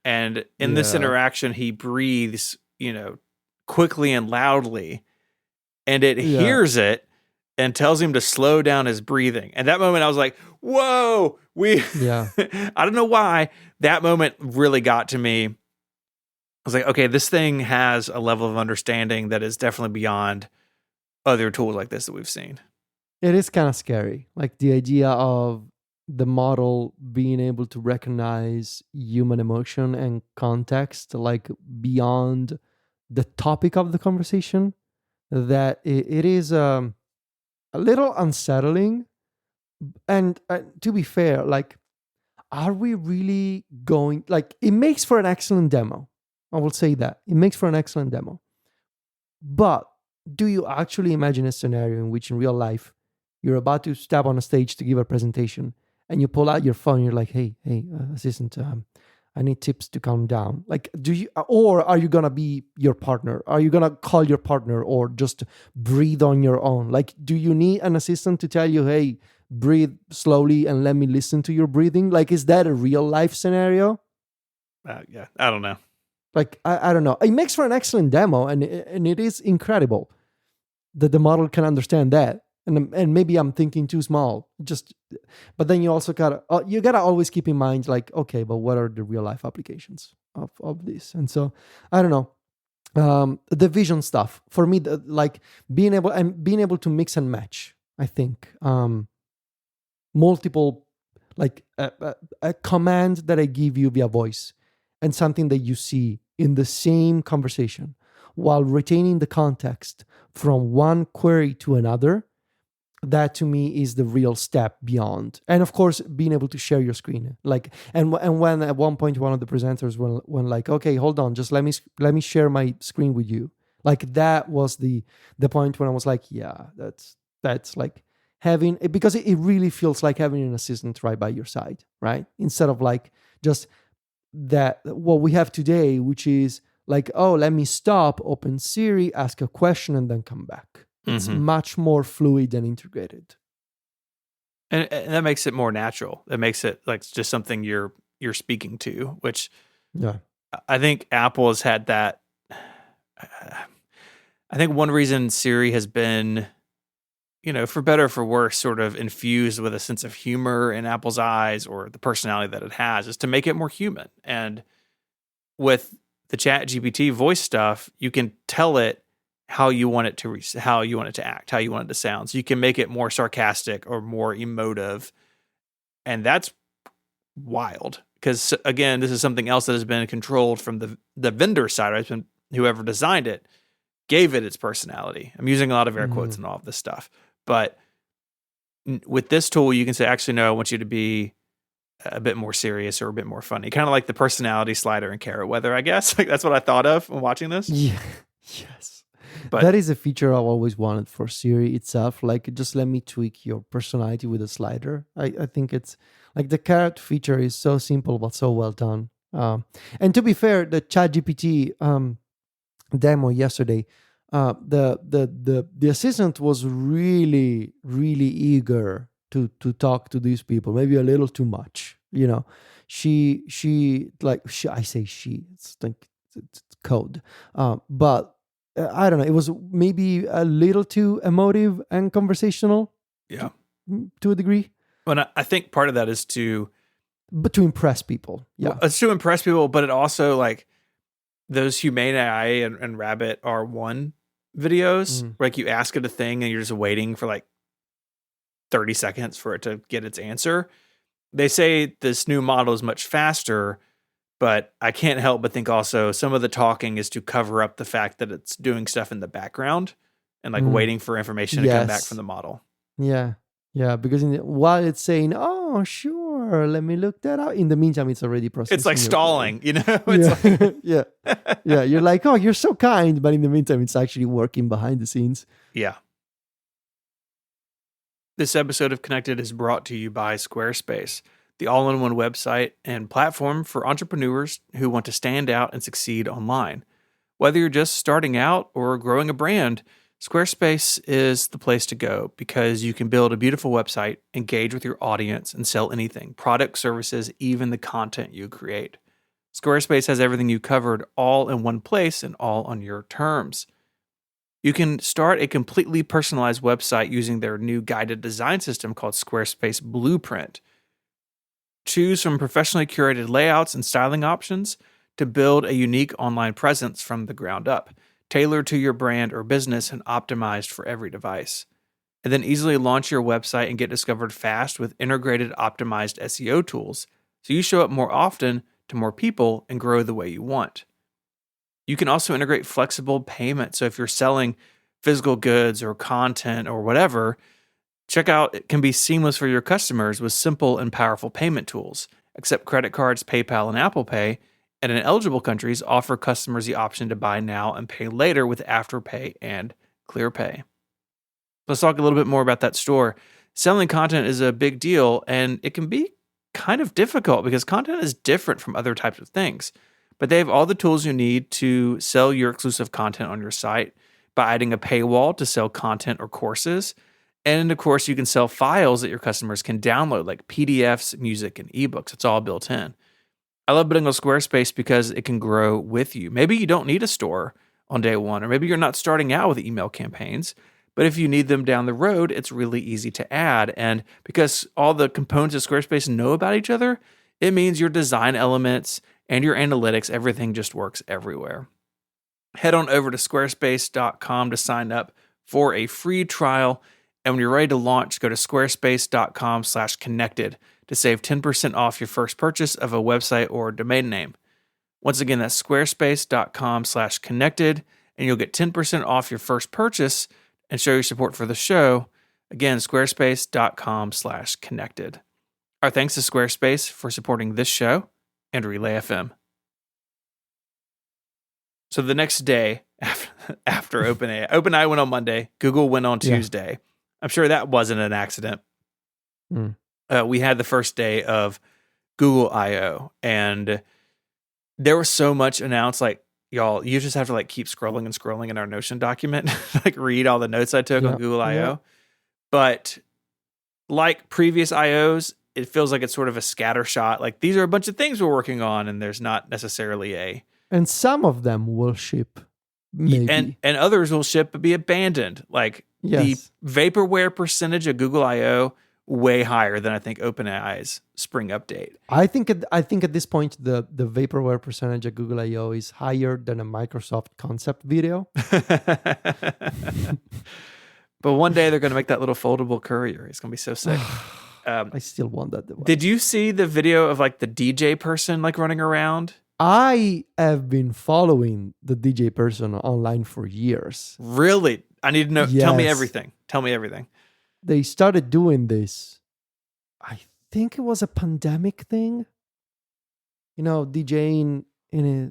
And in this interaction, he breathes, quickly and loudly, and it hears it and tells him to slow down his breathing. And that moment I was like, whoa, I don't know why that moment really got to me. I was like, okay, this thing has a level of understanding that is definitely beyond other tools like this that we've seen. It is kind of scary. Like the idea of the model being able to recognize human emotion and context, like beyond the topic of the conversation, that it is a little unsettling. And to be fair, like, are we really going, like, it makes for an excellent demo. I will say that. It makes for an excellent demo. But do you actually imagine a scenario in which in real life you're about to step on a stage to give a presentation and you pull out your phone, you're like, hey, assistant, I need tips to calm down. Like, or are you going to be your partner? Are you going to call your partner or just breathe on your own? Like, do you need an assistant to tell you, hey, breathe slowly and let me listen to your breathing? Like, is that a real life scenario? Yeah, I don't know. Like, I don't know. It makes for an excellent demo, and it is incredible that the model can understand that. And maybe I'm thinking too small. But then you also gotta always keep in mind, like, okay, but what are the real life applications of this? And so I don't know. The vision stuff for me, like being able to mix and match. I think multiple, like a command that I give you via voice and something that you see in the same conversation while retaining the context from one query to another. That to me is the real step beyond. And of course, being able to share your screen. Like, and when at one point one of the presenters when like, okay, hold on, just let me share my screen with you. Like that was the point when I was like, yeah, that's like having it, because it really feels like having an assistant right by your side, right? Instead of like just that what we have today, which is like, oh, let me stop, open Siri, ask a question, and then come back. It's much more fluid and integrated. And that makes it more natural. It makes it like just something you're speaking to, which I think Apple has had that. I think one reason Siri has been, for better or for worse, sort of infused with a sense of humor in Apple's eyes, or the personality that it has, is to make it more human. And with the ChatGPT voice stuff, you can tell it how you want it to how you want it to act, how you want it to sound. So you can make it more sarcastic or more emotive. And that's wild, because again, this is something else that has been controlled from the vendor side. Right? It's been whoever designed it gave it its personality. I'm using a lot of air quotes and all of this stuff. But with this tool, you can say, actually, no, I want you to be a bit more serious or a bit more funny. Kind of like the personality slider in Carrot Weather, I guess. Like that's what I thought of when watching this. Yeah. Yes. But that is a feature I've always wanted for Siri itself. Like, just let me tweak your personality with a slider. I think it's like the Carrot feature is so simple but so well done. And to be fair, the ChatGPT demo yesterday, the assistant was really, really eager to talk to these people. Maybe a little too much. She I say she. It's like it's code, but. I don't know. It was maybe a little too emotive and conversational. Yeah. To a degree. But I think part of that is to impress people. Yeah. Well, it's to impress people, but it also, like, those Humane AI and Rabbit R1 videos, where like you ask it a thing and you're just waiting for like 30 seconds for it to get its answer. They say this new model is much faster, but I can't help but think also some of the talking is to cover up the fact that it's doing stuff in the background and like waiting for information to come back from the model. Yeah. Yeah. Because while it's saying, oh, sure, let me look that out. In the meantime, it's already processing. It's like stalling, It's like, yeah. Yeah. You're like, oh, you're so kind. But in the meantime, it's actually working behind the scenes. Yeah. This episode of Connected is brought to you by Squarespace, the all-in-one website and platform for entrepreneurs who want to stand out and succeed online. Whether you're just starting out or growing a brand, Squarespace is the place to go because you can build a beautiful website, engage with your audience, and sell anything, products, services, even the content you create. Squarespace has everything you covered all in one place and all on your terms. You can start a completely personalized website using their new guided design system called Squarespace Blueprint. Choose from professionally curated layouts and styling options to build a unique online presence from the ground up, tailored to your brand or business and optimized for every device. And then easily launch your website and get discovered fast with integrated optimized SEO tools, so you show up more often to more people and grow the way you want. You can also integrate flexible payment. So if you're selling physical goods or content or whatever, checkout can be seamless for your customers with simple and powerful payment tools. Accept credit cards, PayPal, and Apple Pay, and in eligible countries, offer customers the option to buy now and pay later with Afterpay and ClearPay. Let's talk a little bit more about that store. Selling content is a big deal, and it can be kind of difficult because content is different from other types of things. But they have all the tools you need to sell your exclusive content on your site by adding a paywall to sell content or courses. And of course, you can sell files that your customers can download, like PDFs, music, and ebooks. It's all built in. I love building on Squarespace because it can grow with you. Maybe you don't need a store on day one, or maybe you're not starting out with email campaigns, but if you need them down the road, it's really easy to add. And because all the components of Squarespace know about each other, it means your design elements and your analytics, everything just works everywhere. Head on over to squarespace.com to sign up for a free trial. And when you're ready to launch, go to squarespace.com/connected to save 10% off your first purchase of a website or domain name. Once again, that's squarespace.com/connected, and you'll get 10% off your first purchase and show your support for the show. Again, squarespace.com/connected. Our thanks to Squarespace for supporting this show and Relay FM. So the next day after OpenAI went on Monday, Google went on Tuesday. I'm sure that wasn't an accident. We had the first day of Google I/O, and there was so much announced. Like, y'all, you just have to keep scrolling and scrolling in our Notion document, read all the notes I took on Google I/O. But like previous I/Os, it feels like it's sort of a scatter shot. Like, these are a bunch of things we're working on, and there's not necessarily a... And some of them will ship, maybe. And others will ship but be abandoned. The vaporware percentage of Google I/O, way higher than I think OpenAI's spring update. I think at this point, the vaporware percentage of Google I/O is higher than a Microsoft concept video. But one day they're going to make that little foldable courier. It's going to be so sick. I still want that device. Did you see the video of the DJ person running around? I have been following the DJ person online for years. Really? I need to know. Yes. Tell me everything. Tell me everything. They started doing this. I think it was a pandemic thing. DJing his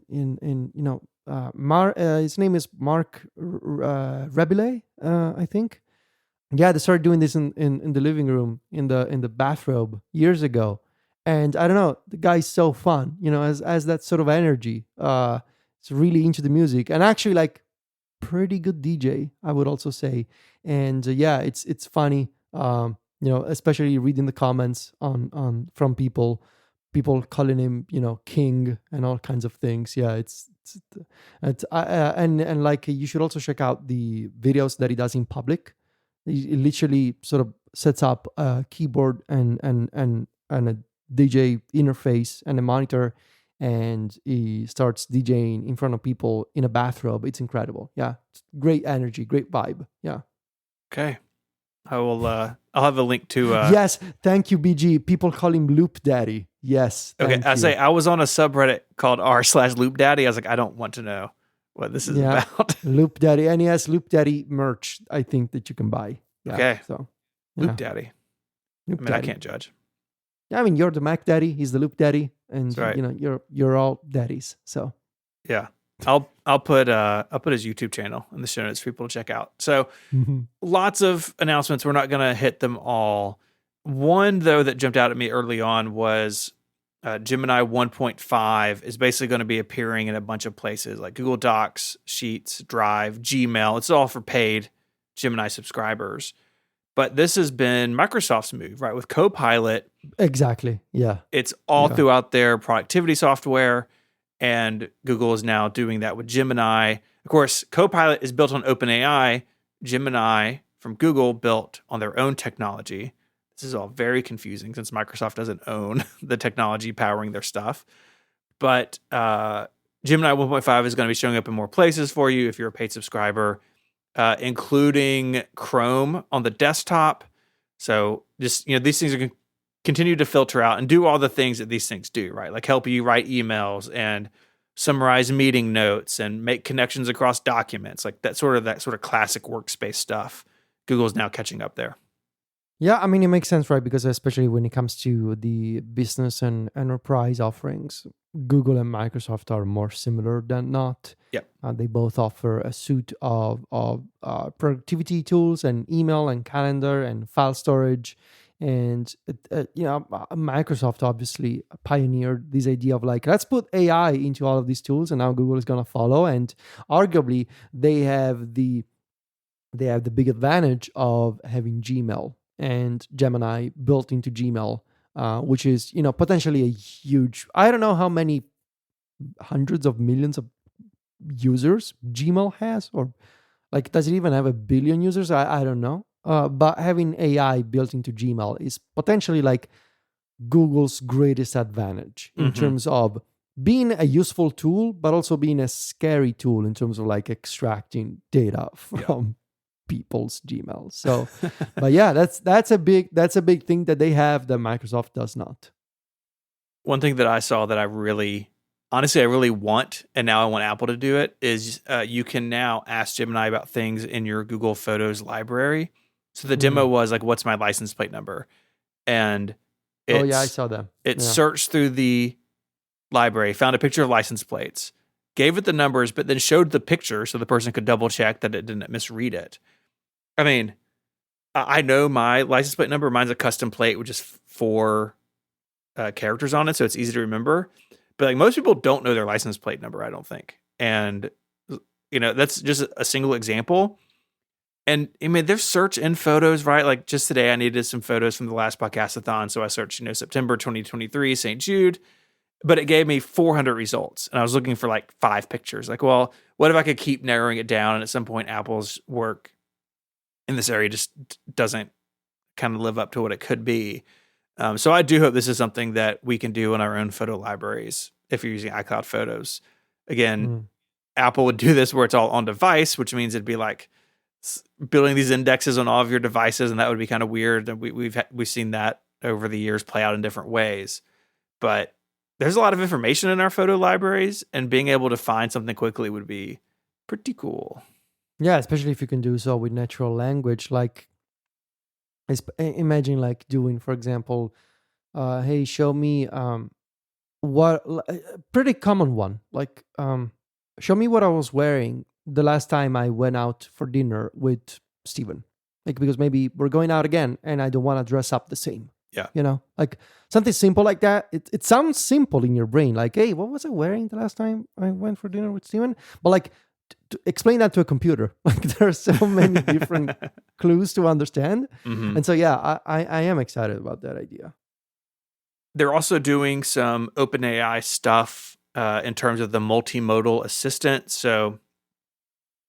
name is Mark Rebile, I think. Yeah, they started doing this in the living room, in the bathrobe years ago. And I don't know, the guy's so fun, as that sort of energy. It's really into the music, and actually pretty good DJ, I would also say. And it's funny, especially reading the comments on from people calling him, king and all kinds of things. Yeah, you should also check out the videos that he does in public. He literally sort of sets up a keyboard and a DJ interface and a monitor, and he starts DJing in front of people in a bathrobe. It's incredible. Yeah, it's great energy, great vibe. Yeah. Okay, I will. I'll have a link to. Yes, thank you, BG. People call him Loop Daddy. Yes. Okay, I was on a subreddit called r/Loop Daddy. I was like, I don't want to know what this is about. Loop Daddy, and he has Loop Daddy merch, I think, that you can buy. Yeah, okay. So Loop Daddy. I can't judge. Yeah, you're the Mac Daddy. He's the Loop Daddy, and right. You're all daddies. So yeah, I'll put his YouTube channel in the show notes for people to check out. So lots of announcements. We're not going to hit them all. One though that jumped out at me early on was Gemini 1.5 is basically going to be appearing in a bunch of places like Google Docs, Sheets, Drive, Gmail. It's all for paid Gemini subscribers. But this has been Microsoft's move, right? With Copilot. Exactly. Yeah. It's all throughout their productivity software, and Google is now doing that with Gemini. Of course, Copilot is built on OpenAI. Gemini from Google built on their own technology. This is all very confusing since Microsoft doesn't own the technology powering their stuff. But Gemini 1.5 is going to be showing up in more places for you if you're a paid subscriber, including Chrome on the desktop. So just, these things are going to continue to filter out and do all the things that these things do, right? Like help you write emails and summarize meeting notes and make connections across documents, like that sort of classic workspace stuff. Google's now catching up there. Yeah, I mean, it makes sense, right? Because especially when it comes to the business and enterprise offerings, Google and Microsoft are more similar than not. Yep. They both offer a suite of productivity tools and email and calendar and file storage. And, Microsoft obviously pioneered this idea of like, let's put AI into all of these tools, and now Google is going to follow. And arguably, they have the big advantage of having Gmail and Gemini built into Gmail, which is, potentially a huge, I don't know how many hundreds of millions of users Gmail has, or like, does it even have 1 billion users? I don't know. But having AI built into Gmail is potentially like Google's greatest advantage in terms of being a useful tool, but also being a scary tool in terms of like extracting data from people's Gmail. So, but yeah, that's a big thing that they have that Microsoft does not. One thing that I saw that I really want, and now I want Apple to do it, is you can now ask Gemini about things in your Google Photos library. So the demo was like, what's my license plate number? And I saw that. It searched through the library, found a picture of license plates, gave it the numbers, but then showed the picture so the person could double check that it didn't misread it. I mean, I know my license plate number. Mine's a custom plate with just 4 characters on it, so it's easy to remember. But like most people don't know their license plate number, I don't think. And that's just a single example. And I mean, there's search in photos, right? Like just today, I needed some photos from the last podcast-a-thon, so I searched, September 2023, St. Jude. But it gave me 400 results, and I was looking for like 5 pictures. Like, well, what if I could keep narrowing it down? And at some point, Apple's work in this area just doesn't kind of live up to what it could be. So I do hope this is something that we can do in our own photo libraries if you're using iCloud Photos. Again, Apple would do this where it's all on device, which means it'd be like building these indexes on all of your devices, and that would be kind of weird. And we've seen that over the years play out in different ways. But there's a lot of information in our photo libraries, and being able to find something quickly would be pretty cool. Yeah, especially if you can do so with natural language. Like, imagine like doing, for example, hey, show me pretty common one. Like, show me what I was wearing the last time I went out for dinner with Steven. Like, because maybe we're going out again and I don't want to dress up the same. Yeah. Like something simple like that. It sounds simple in your brain. Like, hey, what was I wearing the last time I went for dinner with Steven? But like, to explain that to a computer, like there are so many different clues to understand. And so, yeah, I am excited about that idea. They're also doing some OpenAI stuff in terms of the multimodal assistant. So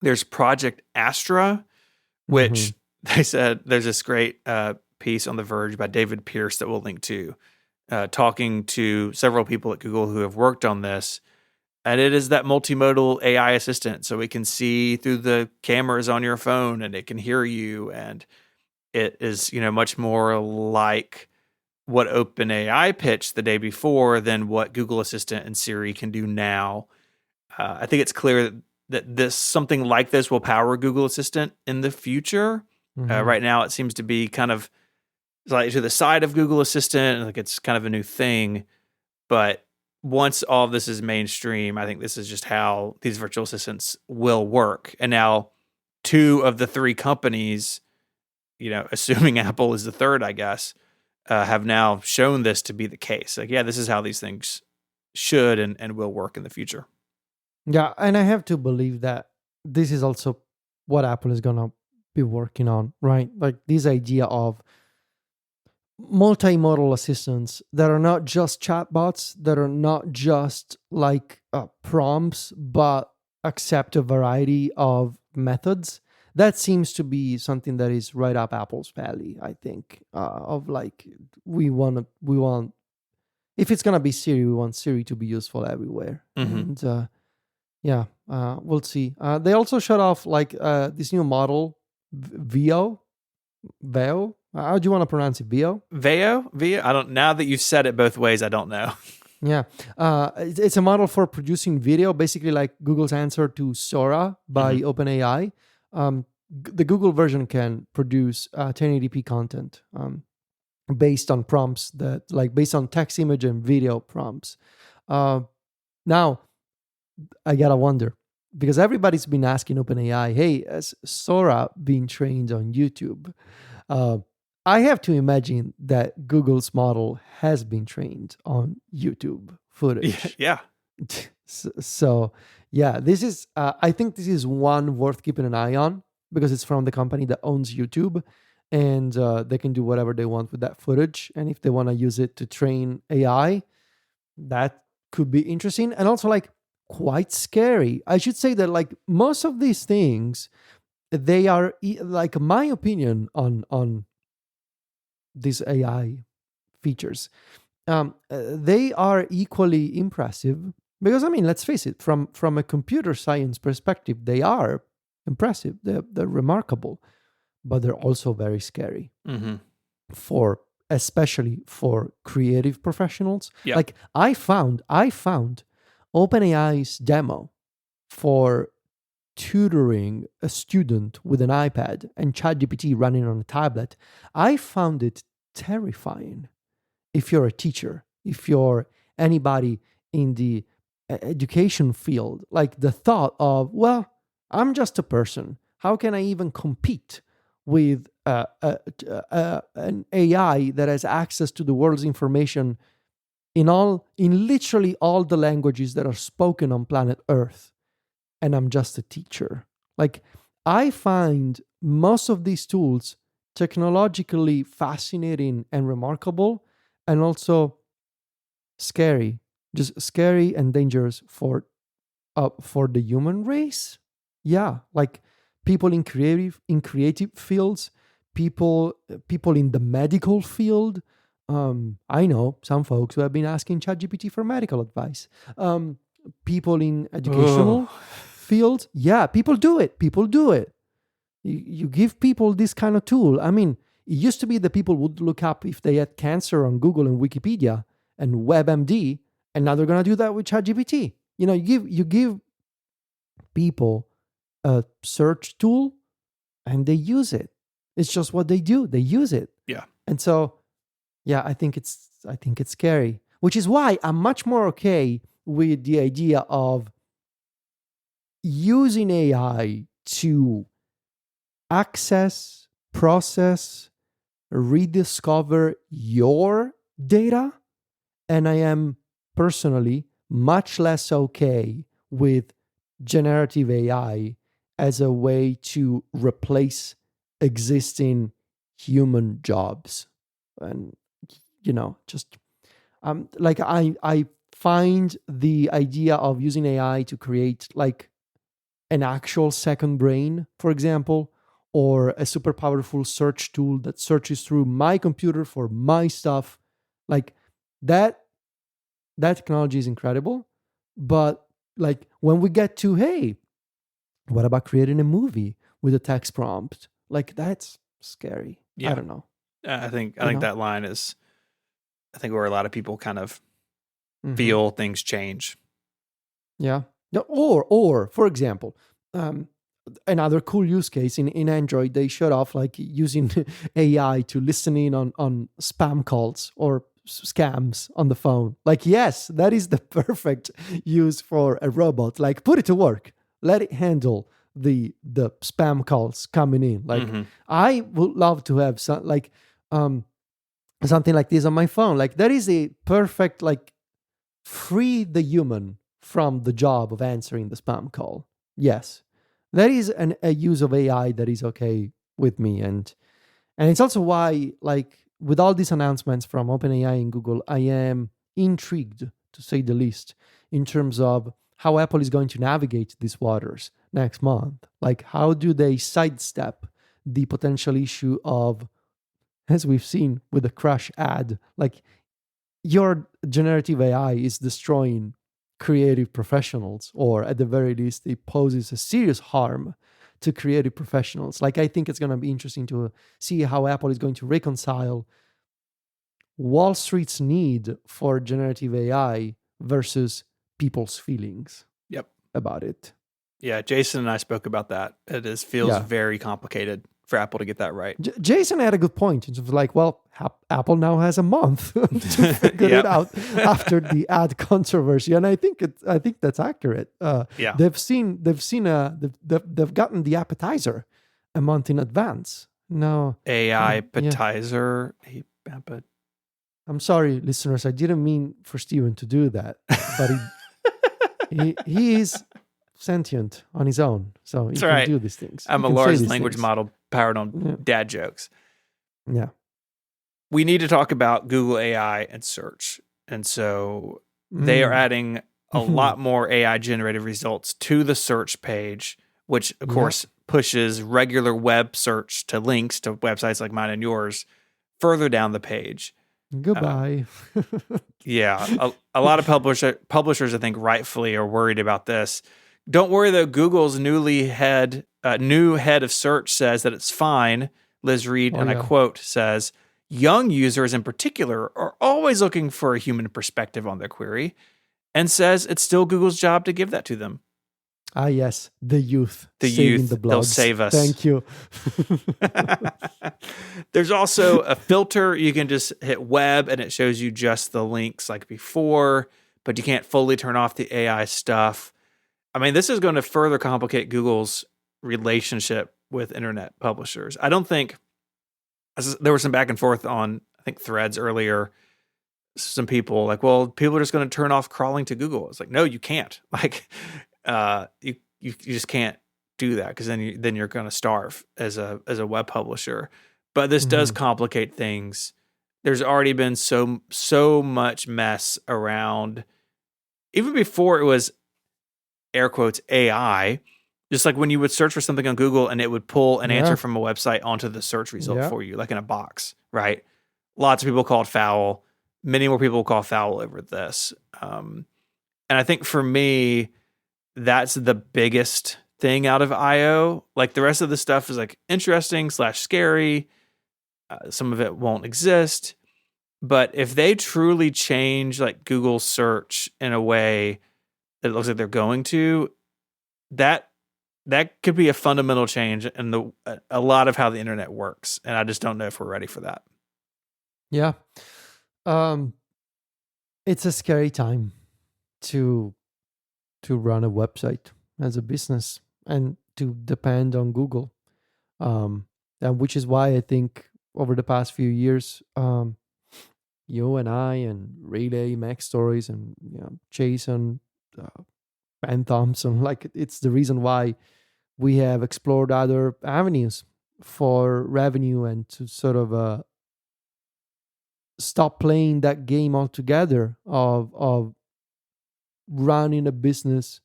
there's Project Astra, which they said there's this great piece on The Verge by David Pierce that we'll link to, talking to several people at Google who have worked on this. And it is that multimodal AI assistant. So it can see through the cameras on your phone, and it can hear you. And it is, much more like what OpenAI pitched the day before than what Google Assistant and Siri can do now. I think it's clear that something like this will power Google Assistant in the future. Right now, it seems to be kind of like to the side of Google Assistant, like it's kind of a new thing. But once all of this is mainstream, I think this is just how these virtual assistants will work. And now 2 of the 3 companies, assuming Apple is the third, I guess, have now shown this to be the case. Like, yeah, this is how these things should and will work in the future. Yeah, and I have to believe that this is also what Apple is gonna be working on, right? Like this idea of multimodal assistants that are not just chatbots, that are not just like prompts, but accept a variety of methods. That seems to be something that is right up Apple's valley, I think. Of like we want, if it's gonna be Siri, we want Siri to be useful everywhere, and yeah, we'll see. They also shut off like this new model, Veo. How do you want to pronounce it? Veo? I don't. Now that you've said it both ways, I don't know. Yeah, it's a model for producing video, basically like Google's answer to Sora by OpenAI. The Google version can produce 1080p content based on prompts based on text, image, and video prompts. Now, I gotta wonder, because everybody's been asking OpenAI, hey, has Sora been trained on YouTube? I have to imagine that Google's model has been trained on YouTube footage. Yeah. So yeah, this is, I think this is one worth keeping an eye on because it's from the company that owns YouTube, and they can do whatever they want with that footage. And if they want to use it to train AI, that could be interesting. And also like quite scary. I should say that like most of these things, they are like my opinion on these AI features. They are equally impressive because I mean, let's face it, from a computer science perspective, they are impressive. They're remarkable, but they're also very scary for especially for creative professionals. Yeah. Like I found OpenAI's demo for tutoring a student with an iPad and ChatGPT running on a tablet. I found it terrifying. If you're a teacher, if you're anybody in the education field, like the thought of, well, I'm just a person. How can I even compete with an AI that has access to the world's information in literally all the languages that are spoken on planet Earth? And I'm just a teacher. Like, I find most of these tools technologically fascinating and remarkable, and also scary, just scary and dangerous for the human race. Yeah, like people in creative fields, people in the medical field. I know some folks who have been asking ChatGPT for medical advice. People in educational fields. Yeah, people do it. You give people this kind of tool. I mean, it used to be that people would look up if they had cancer on Google and Wikipedia and WebMD, and now they're going to do that with ChatGPT. You give people a search tool and they use it. It's just what they do. They use it. Yeah. And so, yeah, I think it's scary, which is why I'm much more okay with the idea of using AI to access, process, rediscover your data. And I am personally much less okay with generative AI as a way to replace existing human jobs. And, just like I find the idea of using AI to create like an actual second brain, for example, or a super powerful search tool that searches through my computer for my stuff, like that technology is incredible. But like when we get to, hey, what about creating a movie with a text prompt? Like that's scary. Yeah. I don't know. I think that line is, I think, where a lot of people kind of feel things change. Yeah. Or for example, another cool use case in Android, they shut off like using AI to listen in on spam calls or scams on the phone. Like, yes, that is the perfect use for a robot. Like, put it to work. Let it handle the spam calls coming in. Like, I would love to have something like this on my phone. Like, that is a perfect, like, free the human from the job of answering the spam call. Yes, that is a use of AI that is okay with me. And it's also why, like, with all these announcements from OpenAI and Google, I am intrigued, to say the least, in terms of how Apple is going to navigate these waters next month. Like, how do they sidestep the potential issue of, as we've seen with the Crash ad, like, your generative AI is destroying creative professionals, or at the very least, it poses a serious harm to creative professionals. Like, I think it's going to be interesting to see how Apple is going to reconcile Wall Street's need for generative AI versus people's feelings about it. Yeah, Jason and I spoke about that. It feels very complicated for Apple to get that right. Jason had a good point. It was like, well, Apple now has a month to figure it out after the ad controversy, and I think that's accurate. They've gotten the appetizer a month in advance. No AI appetizer. I'm sorry, listeners. I didn't mean for Steven to do that, but he is sentient on his own, so he can do these things. I'm a large language model powered on dad jokes. Yeah. We need to talk about Google AI and search. And so they are adding a lot more AI generated results to the search page, which of course pushes regular web search to links to websites like mine and yours further down the page. Goodbye. A lot of publishers, I think, rightfully are worried about this. Don't worry, though. Google's new head of search says that it's fine. Liz Reed, I quote, says, young users in particular are always looking for a human perspective on their query, and says it's still Google's job to give that to them. Ah, yes. The youth. They'll save us. Thank you. There's also a filter. You can just hit web and it shows you just the links like before, but you can't fully turn off the AI stuff. I mean, this is going to further complicate Google's relationship with internet publishers. I don't think there was some back and forth on, I think, Threads earlier. Some people like, well, people are just going to turn off crawling to Google. It's like, no, you can't. Like, you just can't do that, because then you're going to starve as a web publisher. But this does complicate things. There's already been so much mess around, even before it was air quotes AI. Just like when you would search for something on Google and it would pull an answer from a website onto the search result for you, like in a box, right? Lots of people called foul. Many more people call foul over this. And I think for me, that's the biggest thing out of I/O. Like, the rest of the stuff is like interesting / scary. Some of it won't exist. But if they truly change like Google search in a way that it looks like they're going to, that could be a fundamental change in a lot of how the internet works. And I just don't know if we're ready for that. Yeah. It's a scary time to run a website as a business and to depend on Google. And which is why I think over the past few years, you and I and Relay, Mac Stories, and Jason, Ben Thompson, like, it's the reason why we have explored other avenues for revenue and to sort of stop playing that game altogether of running a business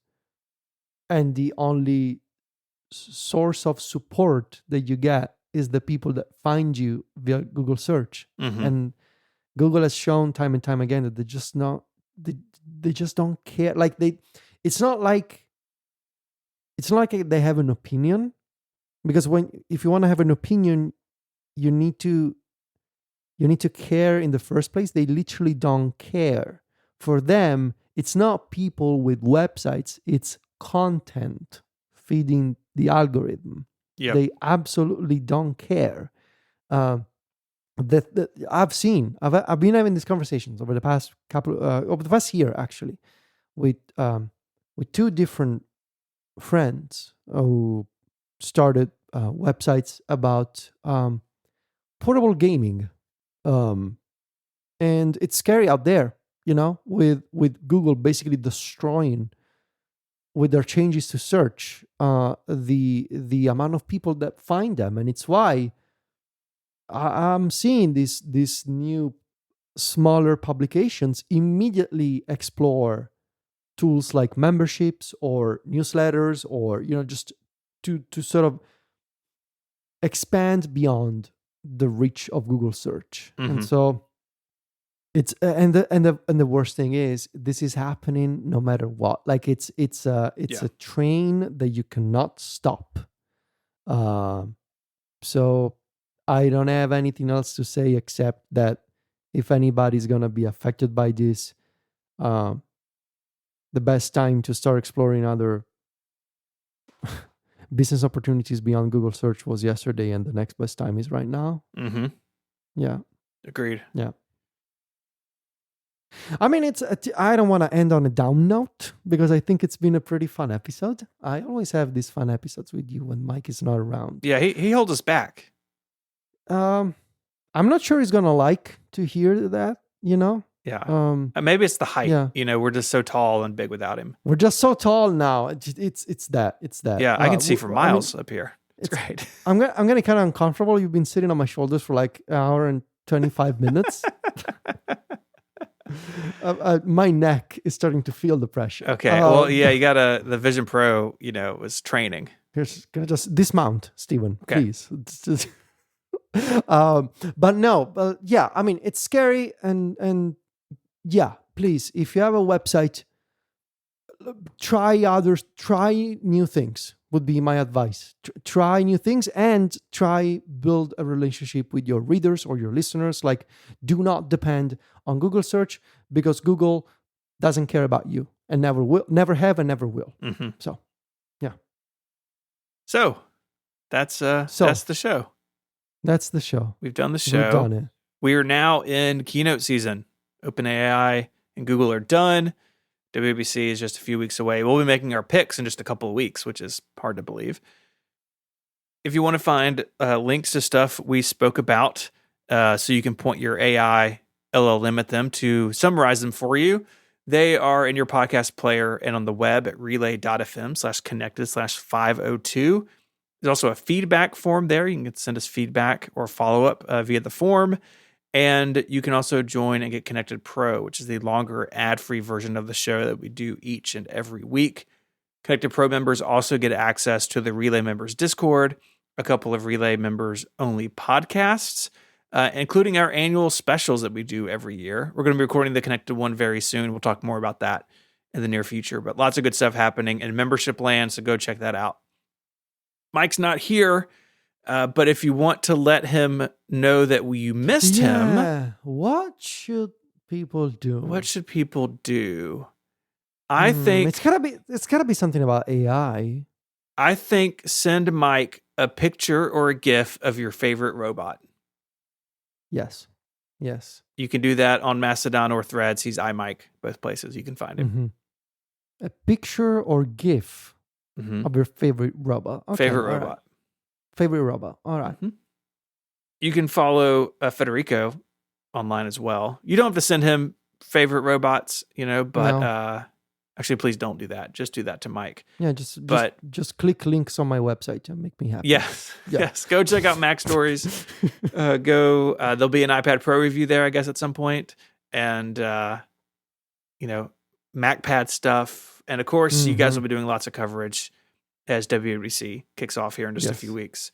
and the only source of support that you get is the people that find you via Google search. And Google has shown time and time again that they just don't care. Like, it's not like they have an opinion, because if you want to have an opinion, you need to care in the first place. They literally don't care. For them, it's not people with websites, it's content feeding the algorithm. They absolutely don't care. that I've been having these conversations over the past over the past year actually with two different friends who started websites about portable gaming, and it's scary out there, with Google basically destroying with their changes to search the amount of people that find them, and it's why I'm seeing these new smaller publications immediately explore tools like memberships or newsletters, or just to sort of expand beyond the reach of Google search. And so it's and the worst thing is this is happening no matter what. Like it's a train that you cannot stop. So I don't have anything else to say except that if anybody's gonna be affected by this, the best time to start exploring other business opportunities beyond Google search was yesterday, and the next best time is right now. Yeah. Agreed. Yeah. I mean, I don't want to end on a down note because I think it's been a pretty fun episode. I always have these fun episodes with you when Myke is not around. Yeah, he holds us back. I'm not sure he's gonna like to hear that, Yeah. Maybe it's the height. Yeah. We're just so tall and big without him. We're just so tall now. It's that. Yeah, I can see for miles up here. It's great. I'm gonna kind of uncomfortable. You've been sitting on my shoulders for like an hour and 25 minutes. My neck is starting to feel the pressure. Okay. Well, yeah, you got the Vision Pro, was training. Here's gonna just dismount, Steven, okay. Please. But no, yeah, I mean, it's scary, and yeah, please, if you have a website, try new things would be my advice. Try new things and try build a relationship with your readers or your listeners. Like, do not depend on Google search because Google doesn't care about you and never have and never will. So, yeah. So that's the show. That's the show. We've done the show. We've done it. We are now in keynote season. OpenAI and Google are done. WWDC is just a few weeks away. We'll be making our picks in just a couple of weeks, which is hard to believe. If you want to find links to stuff we spoke about, so you can point your AI LLM at them to summarize them for you, they are in your podcast player and on the web at relay.fm/connected/502. There's also a feedback form there. You can send us feedback or follow up via the form. And you can also join and get Connected Pro, which is the longer ad-free version of the show that we do each and every week. Connected Pro members also get access to the Relay members Discord, a couple of Relay members only podcasts, including our annual specials that we do every year. We're going to be recording the Connected one very soon. We'll talk more about that in the near future, but lots of good stuff happening in membership land, so go check that out. Myke's not here, but if you want to let him know that you missed him, what should people do? I think it's gotta be something about AI. I think send Myke a picture or a GIF of your favorite robot. Yes. You can do that on Mastodon or Threads. He's iMyke, both places you can find him. A picture or GIF of your favorite robot. Okay, Favorite robot. All right. You can follow Federico online as well. You don't have to send him favorite robots, but No. Actually, please don't do that. Just do that to Myke. Yeah, just click links on my website and make me happy. Yes. Go check out Mac Stories. There'll be an iPad Pro review there, I guess, at some point, and MacPad stuff, and of course, you guys will be doing lots of coverage as WWDC kicks off here in just a few weeks.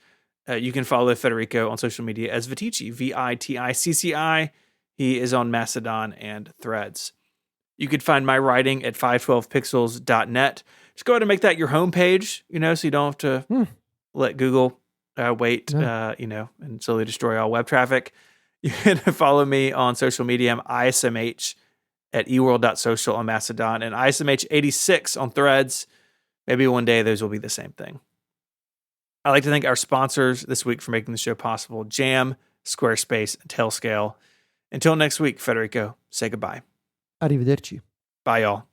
You can follow Federico on social media as Viticci, Viticci. He is on Mastodon and Threads. You could find my writing at 512pixels.net. Just go ahead and make that your homepage, so you don't have to let Google wait, and slowly destroy all web traffic. You can follow me on social media. I'm ISMH at eworld.social on Mastodon and ISMH86 on Threads. Maybe one day those will be the same thing. I'd like to thank our sponsors this week for making the show possible. Jam, Squarespace, and Tailscale. Until next week, Federico, say goodbye. Arrivederci. Bye, y'all.